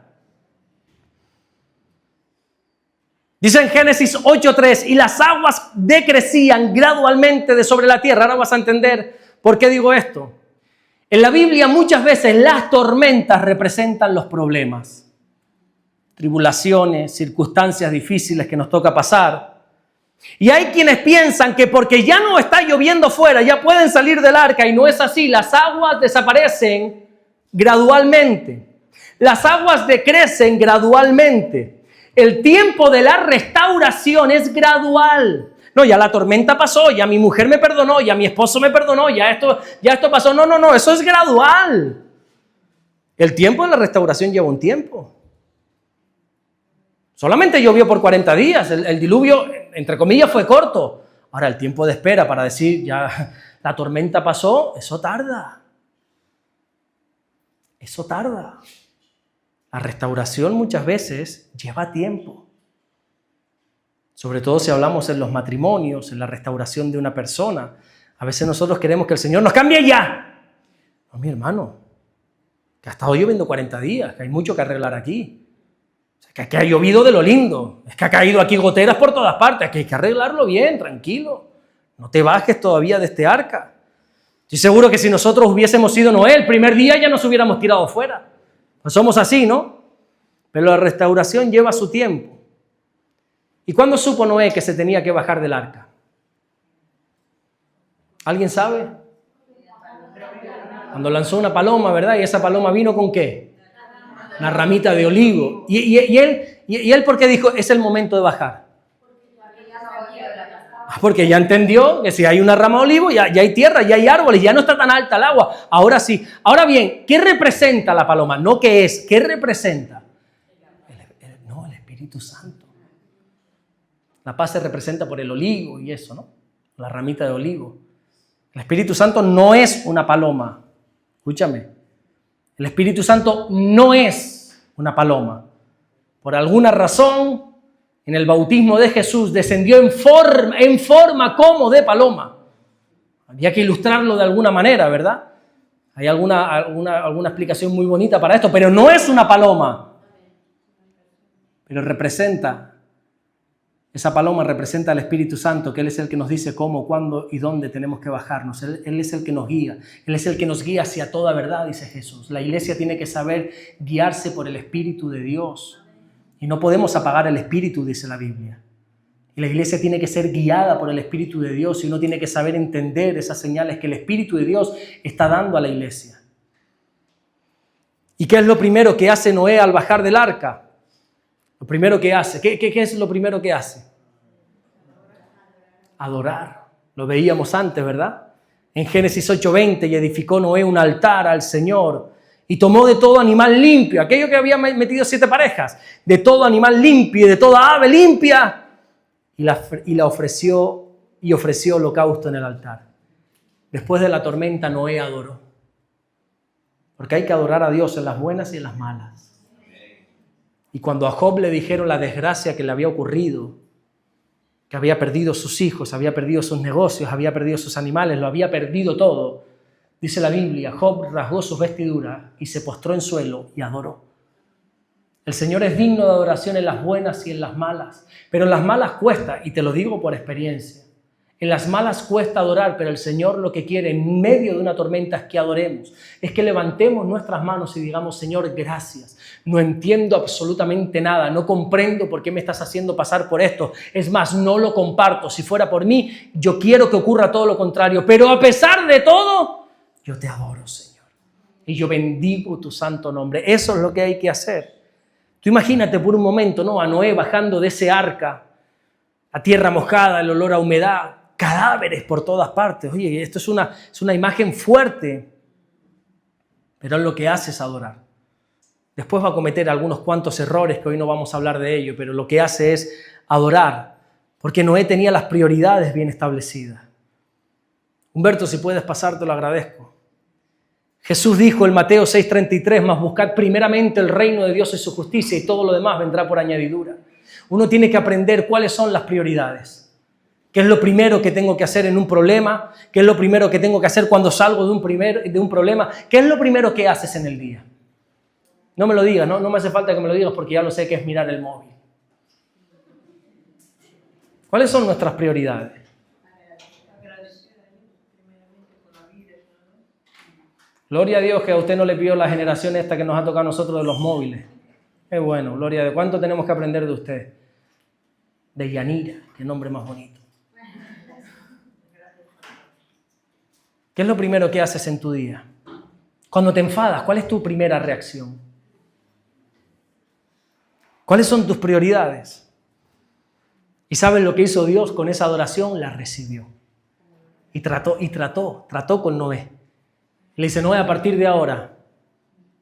Dice en Génesis 8:3, y las aguas decrecían gradualmente de sobre la tierra. Ahora vas a entender por qué digo esto. En la Biblia muchas veces las tormentas representan los problemas, tribulaciones, circunstancias difíciles que nos toca pasar. Y hay quienes piensan que porque ya no está lloviendo fuera, ya pueden salir del arca, y no es así. Las aguas desaparecen gradualmente. Las aguas decrecen gradualmente. El tiempo de la restauración es gradual. No, ya la tormenta pasó, ya mi mujer me perdonó, ya mi esposo me perdonó, ya esto pasó. No, eso es gradual. El tiempo de la restauración lleva un tiempo. Solamente llovió por 40 días, el diluvio, entre comillas, fue corto. Ahora, el tiempo de espera para decir, ya la tormenta pasó, eso tarda. Eso tarda. La restauración muchas veces lleva tiempo. Sobre todo si hablamos en los matrimonios, en la restauración de una persona. A veces nosotros queremos que el Señor nos cambie ya. No, mi hermano, que ha estado lloviendo 40 días, que hay mucho que arreglar aquí. O sea, que ha llovido de lo lindo. Es que ha caído aquí goteras por todas partes. Que hay que arreglarlo bien, tranquilo. No te bajes todavía de este arca. Estoy seguro que si nosotros hubiésemos sido Noé, el primer día ya nos hubiéramos tirado fuera. Pues somos así, ¿no? Pero la restauración lleva su tiempo. ¿Y cuándo supo Noé que se tenía que bajar del arca? ¿Alguien sabe? Cuando lanzó una paloma, ¿verdad? Y esa paloma vino ¿con qué? Una ramita de olivo. ¿Y él por qué dijo, es el momento de bajar? Porque ya entendió que si hay una rama de olivo, ya hay tierra, ya hay árboles, ya no está tan alta el agua. Ahora sí. Ahora bien, ¿qué representa la paloma? No qué es, ¿qué representa? El Espíritu Santo. La paz se representa por el olivo y eso, ¿no? La ramita de olivo. El Espíritu Santo no es una paloma. Escúchame. El Espíritu Santo no es una paloma. Por alguna razón, en el bautismo de Jesús, descendió en forma como de paloma. Había que ilustrarlo de alguna manera, ¿verdad? Hay alguna explicación muy bonita para esto, pero no es una paloma. Pero esa paloma representa al Espíritu Santo, que Él es el que nos dice cómo, cuándo y dónde tenemos que bajarnos. Él es el que nos guía. Él es el que nos guía hacia toda verdad, dice Jesús. La iglesia tiene que saber guiarse por el Espíritu de Dios. Y no podemos apagar el Espíritu, dice la Biblia. Y la iglesia tiene que ser guiada por el Espíritu de Dios y uno tiene que saber entender esas señales que el Espíritu de Dios está dando a la iglesia. ¿Y qué es lo primero que hace Noé al bajar del arca? Lo primero que hace, ¿qué es lo primero que hace? Adorar. Lo veíamos antes, ¿verdad? En Génesis 8:20, y edificó Noé un altar al Señor y tomó de todo animal limpio, aquello que había metido 7 parejas, de todo animal limpio y de toda ave limpia, y ofreció holocausto en el altar. Después de la tormenta, Noé adoró. Porque hay que adorar a Dios en las buenas y en las malas. Y cuando a Job le dijeron la desgracia que le había ocurrido, que había perdido sus hijos, había perdido sus negocios, había perdido sus animales, lo había perdido todo, dice la Biblia, Job rasgó sus vestiduras y se postró en suelo y adoró. El Señor es digno de adoración en las buenas y en las malas, pero en las malas cuesta, y te lo digo por experiencia. En las malas cuesta adorar, pero el Señor lo que quiere en medio de una tormenta es que adoremos, es que levantemos nuestras manos y digamos, Señor, gracias. No entiendo absolutamente nada, no comprendo por qué me estás haciendo pasar por esto. Es más, no lo comparto. Si fuera por mí, yo quiero que ocurra todo lo contrario, pero a pesar de todo, yo te adoro, Señor. Y yo bendigo tu santo nombre. Eso es lo que hay que hacer. Tú imagínate por un momento, ¿no? A Noé bajando de ese arca, a tierra mojada, el olor a humedad, cadáveres por todas partes. Oye, esto es una imagen fuerte, pero él lo que hace es adorar. Después va a cometer algunos cuantos errores que hoy no vamos a hablar de ello, pero lo que hace es adorar, porque Noé tenía las prioridades bien establecidas. Humberto, si puedes pasar, te lo agradezco. Jesús dijo en Mateo 6:33, mas buscad primeramente el reino de Dios y su justicia y todo lo demás vendrá por añadidura. Uno tiene que aprender cuáles son las prioridades. ¿Qué es lo primero que tengo que hacer en un problema? ¿Qué es lo primero que tengo que hacer cuando salgo de un problema? ¿Qué es lo primero que haces en el día? No me lo digas, no me hace falta que me lo digas porque ya lo sé que es mirar el móvil. ¿Cuáles son nuestras prioridades? Gloria a Dios que a usted no le pidió la generación esta que nos ha tocado a nosotros de los móviles. Qué bueno, gloria a Dios. ¿Cuánto tenemos que aprender de usted? De Yanira, qué nombre más bonito. ¿Qué es lo primero que haces en tu día? Cuando te enfadas, ¿cuál es tu primera reacción? ¿Cuáles son tus prioridades? ¿Y sabes lo que hizo Dios con esa adoración? La recibió. Y trató con Noé. Le dice, Noé, a partir de ahora,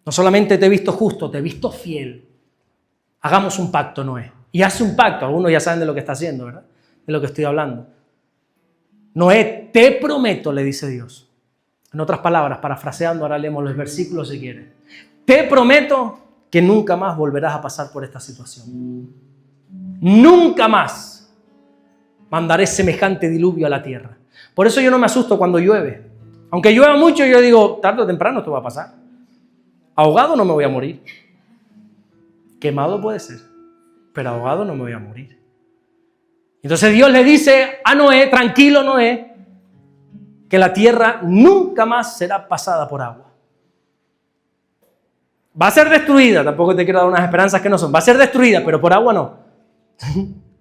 no solamente te he visto justo, te he visto fiel. Hagamos un pacto, Noé. Y hace un pacto. Algunos ya saben de lo que está haciendo, ¿verdad? De lo que estoy hablando. Noé, te prometo, le dice Dios. En otras palabras, parafraseando, ahora leemos los versículos si quieres. Te prometo que nunca más volverás a pasar por esta situación. Nunca más mandaré semejante diluvio a la tierra. Por eso yo no me asusto cuando llueve. Aunque llueva mucho, yo digo, tarde o temprano esto va a pasar. Ahogado no me voy a morir. Quemado puede ser, pero ahogado no me voy a morir. Entonces Dios le dice a Noé, tranquilo Noé, que la tierra nunca más será pasada por agua. Va a ser destruida, tampoco te quiero dar unas esperanzas que no son. Va a ser destruida, pero por agua no.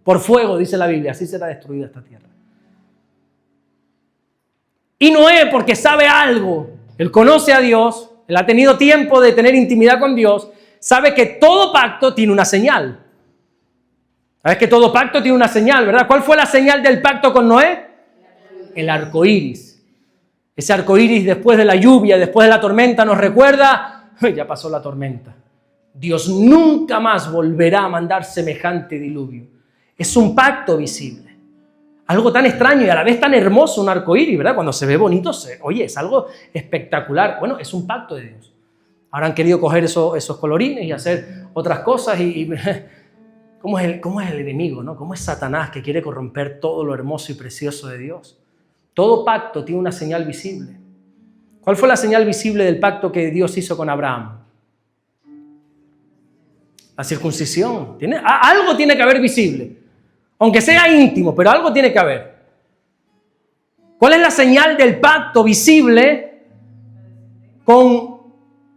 Por fuego, dice la Biblia, así será destruida esta tierra. Y Noé, porque sabe algo, él conoce a Dios, él ha tenido tiempo de tener intimidad con Dios, sabe que todo pacto tiene una señal. ¿Sabes que todo pacto tiene una señal, verdad? ¿Cuál fue la señal del pacto con Noé? El arco iris. Ese arco iris después de la lluvia, después de la tormenta, nos recuerda, ya pasó la tormenta. Dios nunca más volverá a mandar semejante diluvio. Es un pacto visible. Algo tan extraño y a la vez tan hermoso, un arco iris, ¿verdad? Cuando se ve bonito, oye, es algo espectacular. Bueno, es un pacto de Dios. Ahora han querido coger esos colorines y hacer otras cosas cómo es el enemigo, ¿no? Cómo es Satanás que quiere corromper todo lo hermoso y precioso de Dios. Todo pacto tiene una señal visible. ¿Cuál fue la señal visible del pacto que Dios hizo con Abraham? La circuncisión. Algo tiene que haber visible. Aunque sea íntimo, pero algo tiene que haber. ¿Cuál es la señal del pacto visible con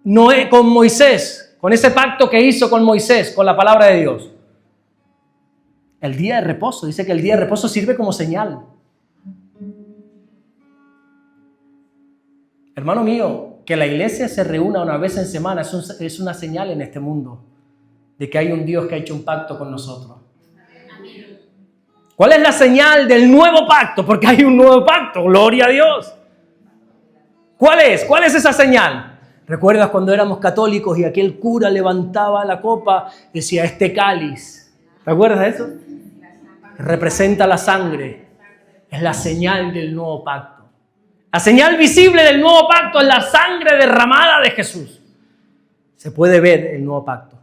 Moisés? Con ese pacto que hizo con Moisés, con la palabra de Dios. El día de reposo. Dice que el día de reposo sirve como señal. Hermano mío, que la iglesia se reúna una vez en semana es una señal en este mundo de que hay un Dios que ha hecho un pacto con nosotros. ¿Cuál es la señal del nuevo pacto? Porque hay un nuevo pacto, gloria a Dios. ¿Cuál es? ¿Cuál es esa señal? ¿Recuerdas cuando éramos católicos y aquel cura levantaba la copa y decía, este cáliz? ¿Te acuerdas de eso? Representa la sangre. Es la señal del nuevo pacto. La señal visible del nuevo pacto es la sangre derramada de Jesús. Se puede ver el nuevo pacto.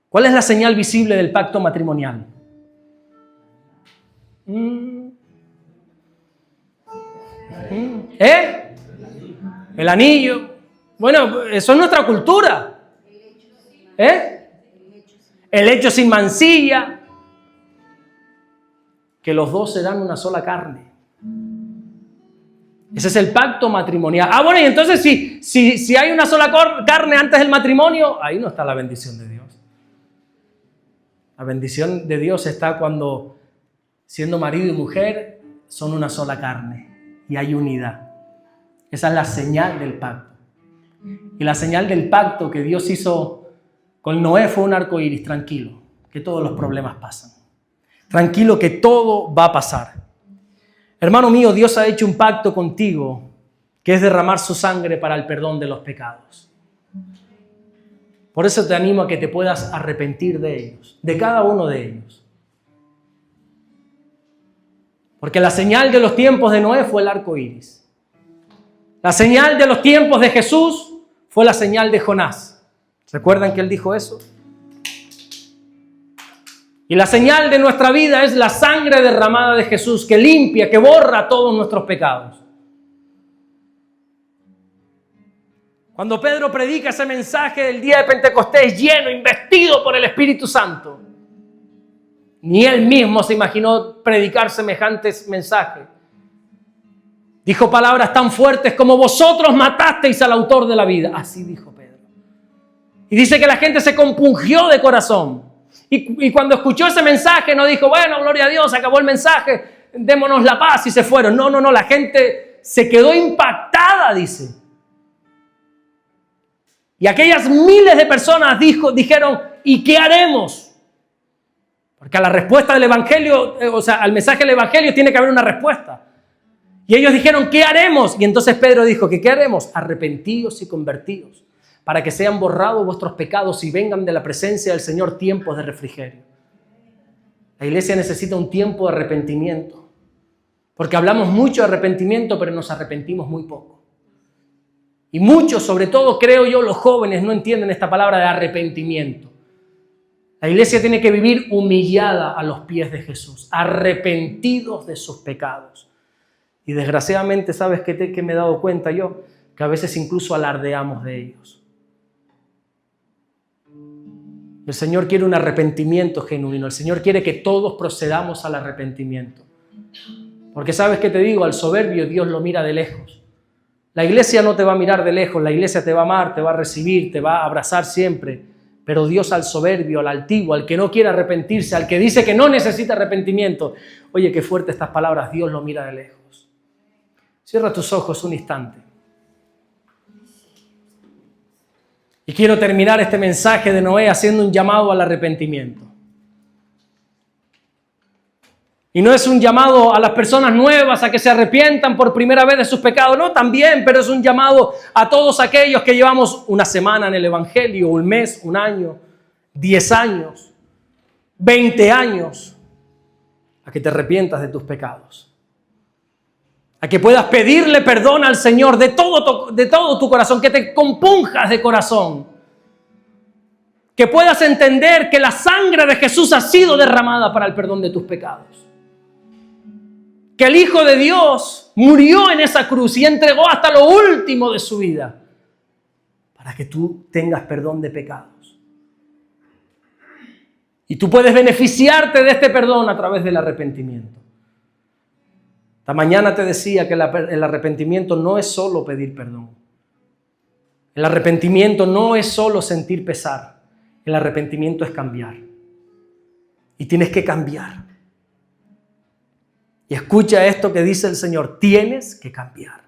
¿Cuál es la señal visible del pacto matrimonial? El anillo. Bueno, eso es nuestra cultura. El hecho sin mancilla. Que los dos serán una sola carne. Ese es el pacto matrimonial. Bueno, y entonces si hay una sola carne antes del matrimonio, ahí no está la bendición de Dios. La bendición de Dios está cuando, siendo marido y mujer, son una sola carne y hay unidad. Esa es la señal del pacto. Y la señal del pacto que Dios hizo con Noé fue un arco iris, tranquilo, que todos los problemas pasan. Tranquilo que todo va a pasar. Hermano mío, Dios ha hecho un pacto contigo que es derramar su sangre para el perdón de los pecados. Por eso te animo a que te puedas arrepentir de ellos, de cada uno de ellos. Porque la señal de los tiempos de Noé fue el arco iris. La señal de los tiempos de Jesús fue la señal de Jonás. ¿Recuerdan que él dijo eso? Y la señal de nuestra vida es la sangre derramada de Jesús que limpia, que borra todos nuestros pecados. Cuando Pedro predica ese mensaje del día de Pentecostés lleno, investido por el Espíritu Santo, ni él mismo se imaginó predicar semejantes mensajes. Dijo palabras tan fuertes como vosotros matasteis al autor de la vida. Así dijo Pedro. Y dice que la gente se compungió de corazón. Y cuando escuchó ese mensaje no dijo, bueno, gloria a Dios, acabó el mensaje, démonos la paz y se fueron. No, la gente se quedó impactada, dice. Y aquellas miles de personas dijeron, ¿y qué haremos? Porque a la respuesta del Evangelio, al mensaje del Evangelio tiene que haber una respuesta. Y ellos dijeron, ¿qué haremos? Y entonces Pedro dijo, ¿qué haremos? Arrepentíos y convertíos, para que sean borrados vuestros pecados y vengan de la presencia del Señor tiempos de refrigerio. La iglesia necesita un tiempo de arrepentimiento, porque hablamos mucho de arrepentimiento, pero nos arrepentimos muy poco. Y muchos, sobre todo creo yo, los jóvenes no entienden esta palabra de arrepentimiento. La iglesia tiene que vivir humillada a los pies de Jesús, arrepentidos de sus pecados. Y desgraciadamente, ¿sabes qué me he dado cuenta yo? Que a veces incluso alardeamos de ellos. El Señor quiere un arrepentimiento genuino. El Señor quiere que todos procedamos al arrepentimiento. Porque ¿sabes qué te digo? Al soberbio Dios lo mira de lejos. La iglesia no te va a mirar de lejos. La iglesia te va a amar, te va a recibir, te va a abrazar siempre. Pero Dios al soberbio, al altivo, al que no quiere arrepentirse, al que dice que no necesita arrepentimiento. Oye, qué fuerte estas palabras. Dios lo mira de lejos. Cierra tus ojos un instante. Y quiero terminar este mensaje de Noé haciendo un llamado al arrepentimiento. Y no es un llamado a las personas nuevas a que se arrepientan por primera vez de sus pecados. No, también, pero es un llamado a todos aquellos que llevamos una semana en el Evangelio, un mes, un año, 10 años, 20 años, a que te arrepientas de tus pecados. A que puedas pedirle perdón al Señor de todo tu corazón, que te compunjas de corazón. Que puedas entender que la sangre de Jesús ha sido derramada para el perdón de tus pecados. Que el Hijo de Dios murió en esa cruz y entregó hasta lo último de su vida para que tú tengas perdón de pecados. Y tú puedes beneficiarte de este perdón a través del arrepentimiento. Esta mañana te decía que el arrepentimiento no es solo pedir perdón. El arrepentimiento no es solo sentir pesar. El arrepentimiento es cambiar. Y tienes que cambiar. Y escucha esto que dice el Señor. Tienes que cambiar.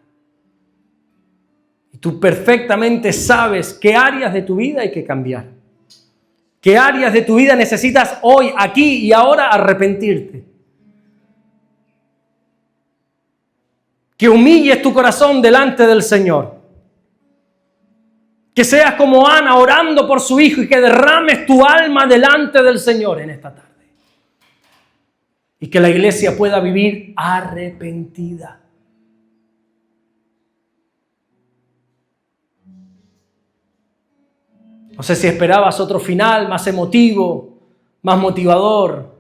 Y tú perfectamente sabes qué áreas de tu vida hay que cambiar. ¿Qué áreas de tu vida necesitas hoy, aquí y ahora arrepentirte? Que humilles tu corazón delante del Señor. Que seas como Ana orando por su hijo y que derrames tu alma delante del Señor en esta tarde. Y que la iglesia pueda vivir arrepentida. No sé si esperabas otro final más emotivo, más motivador.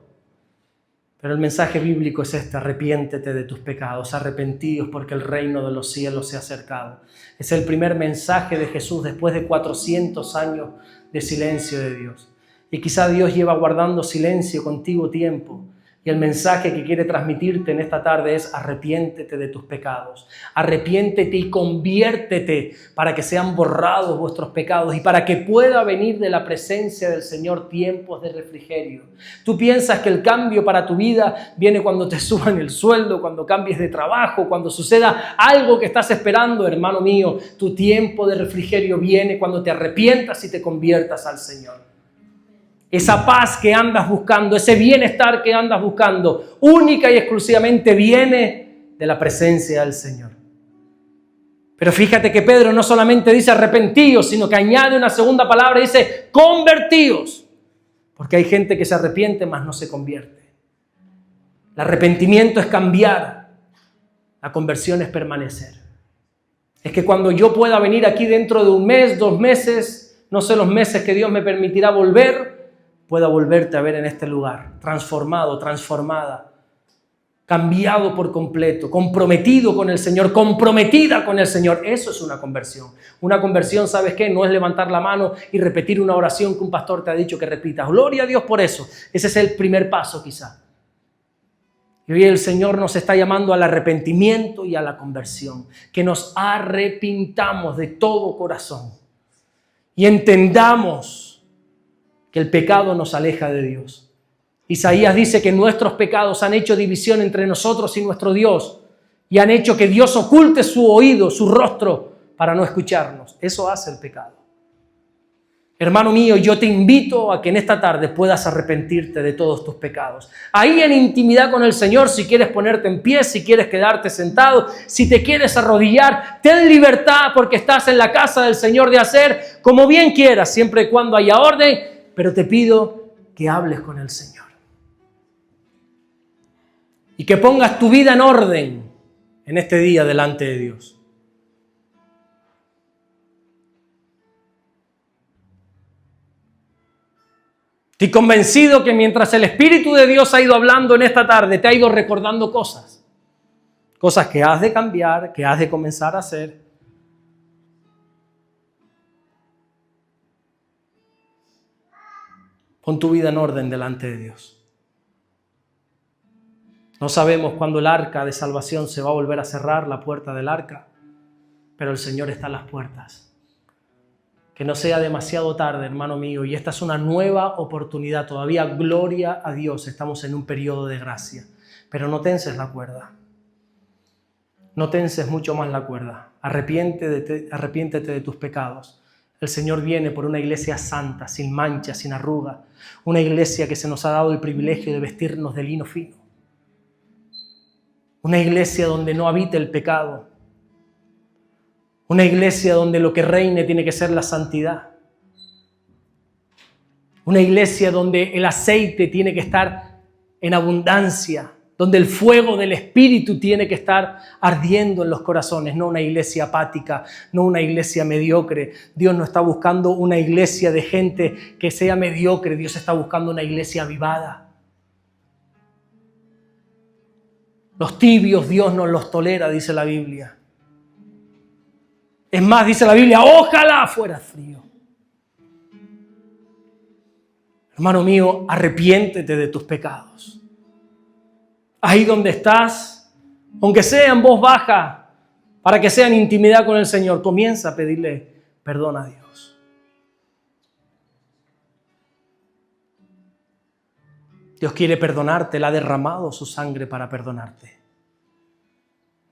Pero el mensaje bíblico es este: arrepiéntete de tus pecados, arrepentidos porque el reino de los cielos se ha acercado. Es el primer mensaje de Jesús después de 400 años de silencio de Dios. Y quizá Dios lleva guardando silencio contigo tiempo. Y el mensaje que quiere transmitirte en esta tarde es: arrepiéntete de tus pecados. Arrepiéntete y conviértete para que sean borrados vuestros pecados y para que pueda venir de la presencia del Señor tiempos de refrigerio. Tú piensas que el cambio para tu vida viene cuando te suban el sueldo, cuando cambies de trabajo, cuando suceda algo que estás esperando. Hermano mío, tu tiempo de refrigerio viene cuando te arrepientas y te conviertas al Señor. Esa paz que andas buscando, ese bienestar que andas buscando, única y exclusivamente viene de la presencia del Señor. Pero fíjate que Pedro no solamente dice arrepentíos, sino que añade una segunda palabra y dice convertíos. Porque hay gente que se arrepiente, mas no se convierte. El arrepentimiento es cambiar, la conversión es permanecer. Es que cuando yo pueda venir aquí dentro de un mes, 2 meses, no sé los meses que Dios me permitirá volver, pueda volverte a ver en este lugar, transformado, transformada, cambiado por completo, comprometido con el Señor, comprometida con el Señor. Eso es una conversión. Una conversión, ¿sabes qué? No es levantar la mano y repetir una oración que un pastor te ha dicho que repitas. Gloria a Dios por eso. Ese es el primer paso quizá. Y hoy el Señor nos está llamando al arrepentimiento y a la conversión. Que nos arrepintamos de todo corazón y entendamos que el pecado nos aleja de Dios. Isaías dice que nuestros pecados han hecho división entre nosotros y nuestro Dios y han hecho que Dios oculte su oído, su rostro, para no escucharnos. Eso hace el pecado. Hermano mío, yo te invito a que en esta tarde puedas arrepentirte de todos tus pecados. Ahí en intimidad con el Señor, si quieres ponerte en pie, si quieres quedarte sentado, si te quieres arrodillar, ten libertad porque estás en la casa del Señor de hacer como bien quieras, siempre y cuando haya orden. Pero te pido que hables con el Señor. Y que pongas tu vida en orden en este día delante de Dios. Estoy convencido que mientras el Espíritu de Dios ha ido hablando en esta tarde, te ha ido recordando cosas. Cosas que has de cambiar, que has de comenzar a hacer. Pon tu vida en orden delante de Dios. No sabemos cuándo el arca de salvación se va a volver a cerrar, la puerta del arca, pero el Señor está a las puertas. Que no sea demasiado tarde, hermano mío, y esta es una nueva oportunidad. Todavía, gloria a Dios, estamos en un periodo de gracia, pero no tenses la cuerda. No tenses mucho más la cuerda. Arrepiéntete de tus pecados. El Señor viene por una iglesia santa, sin mancha, sin arruga. Una iglesia que se nos ha dado el privilegio de vestirnos de lino fino. Una iglesia donde no habita el pecado. Una iglesia donde lo que reine tiene que ser la santidad. Una iglesia donde el aceite tiene que estar en abundancia donde el fuego del Espíritu tiene que estar ardiendo en los corazones, no una iglesia apática, no una iglesia mediocre. Dios no está buscando una iglesia de gente que sea mediocre, Dios está buscando una iglesia avivada. Los tibios Dios no los tolera, dice la Biblia. Es más, dice la Biblia, ojalá fuera frío. Hermano mío, arrepiéntete de tus pecados. Ahí donde estás, aunque sea en voz baja, para que sea en intimidad con el Señor, comienza a pedirle perdón a Dios. Dios quiere perdonarte, Él ha derramado su sangre para perdonarte.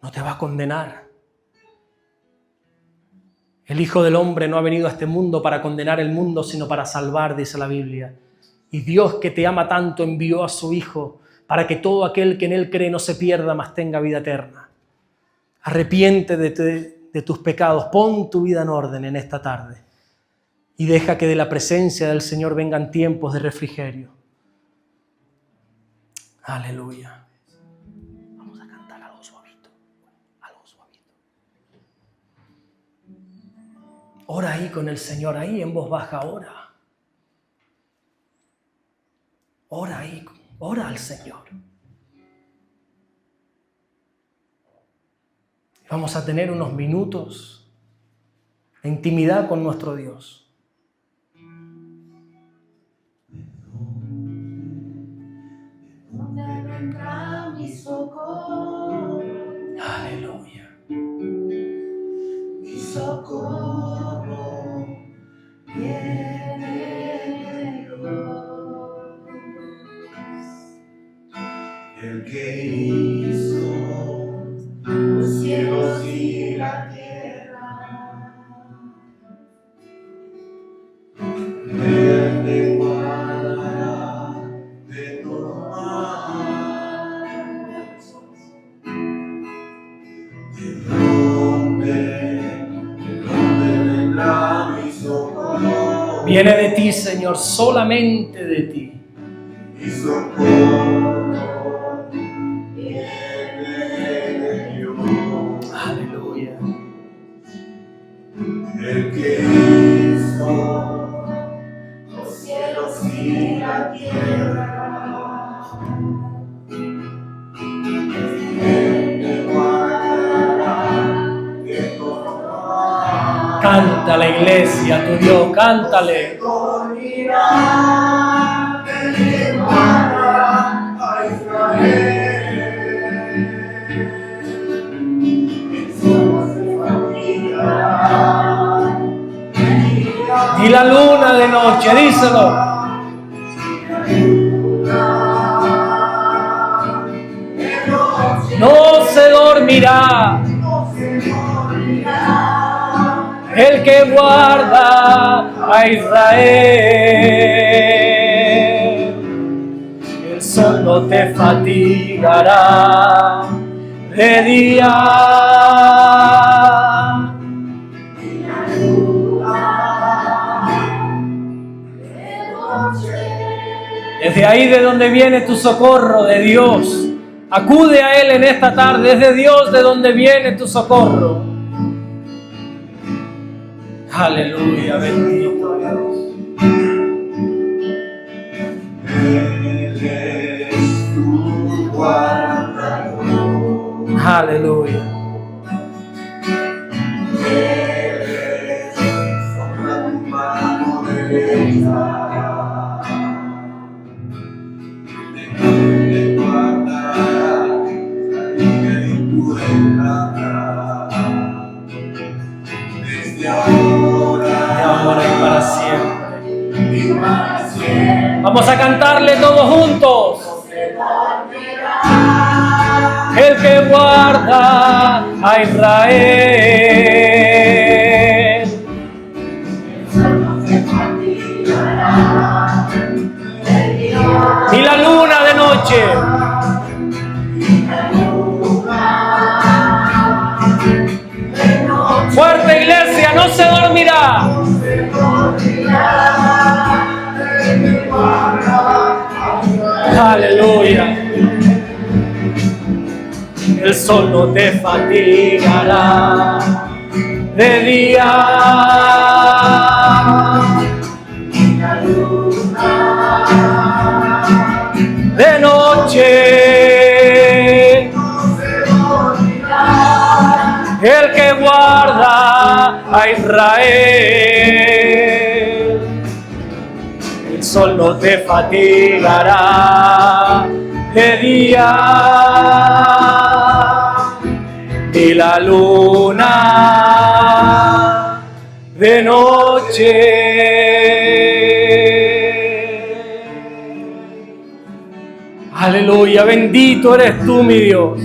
No te va a condenar. El Hijo del Hombre no ha venido a este mundo para condenar el mundo, sino para salvar, dice la Biblia. Y Dios, que te ama tanto, envió a su Hijo para que todo aquel que en Él cree no se pierda, mas tenga vida eterna. Arrepiente de tus pecados, pon tu vida en orden en esta tarde y deja que de la presencia del Señor vengan tiempos de refrigerio. Aleluya. Vamos a cantar algo suavito, algo suavito. Ora ahí con el Señor, ahí en voz baja, ora. Ora ahí, ora al Señor. Vamos a tener unos minutos de intimidad con nuestro Dios. Aleluya. Mi socorro viene de Dios, el que hizo los cielos y la tierra. Él te guardará de todo mal, de donde vendrá mi socorro. Viene de ti, Señor, solamente de ti. Mi socorro viene de Dios. Aleluya. El que hizo los cielos y la tierra. Él te guardará de todo mal. Canta la iglesia a tu Dios, cántale. Dormirá, Él te guardará a Israel. En somos de familia. Y la luna de noche, díselo. No se dormirá el que guarda a Israel. El sol no te fatigará de día. Desde ahí de donde viene tu socorro, de Dios. Acude a Él en esta tarde. Es de Dios de donde viene tu socorro. Aleluya, bendito Dios. Él es tu guardador. Aleluya. Él es sombra tu mano derecha. Te guardará y tu entrada. Desde ahora Y para siempre. y para siempre. Vamos a cantarle todos juntos. El que guarda a Israel. Y la luna de noche. Fuerte iglesia, no se dormirá. Aleluya. sol no te fatigará de día, y la luna de noche. no se dormirá. El que guarda a Israel, el sol no te fatigará de día, y la luna de noche. Aleluya, bendito eres tú, mi Dios.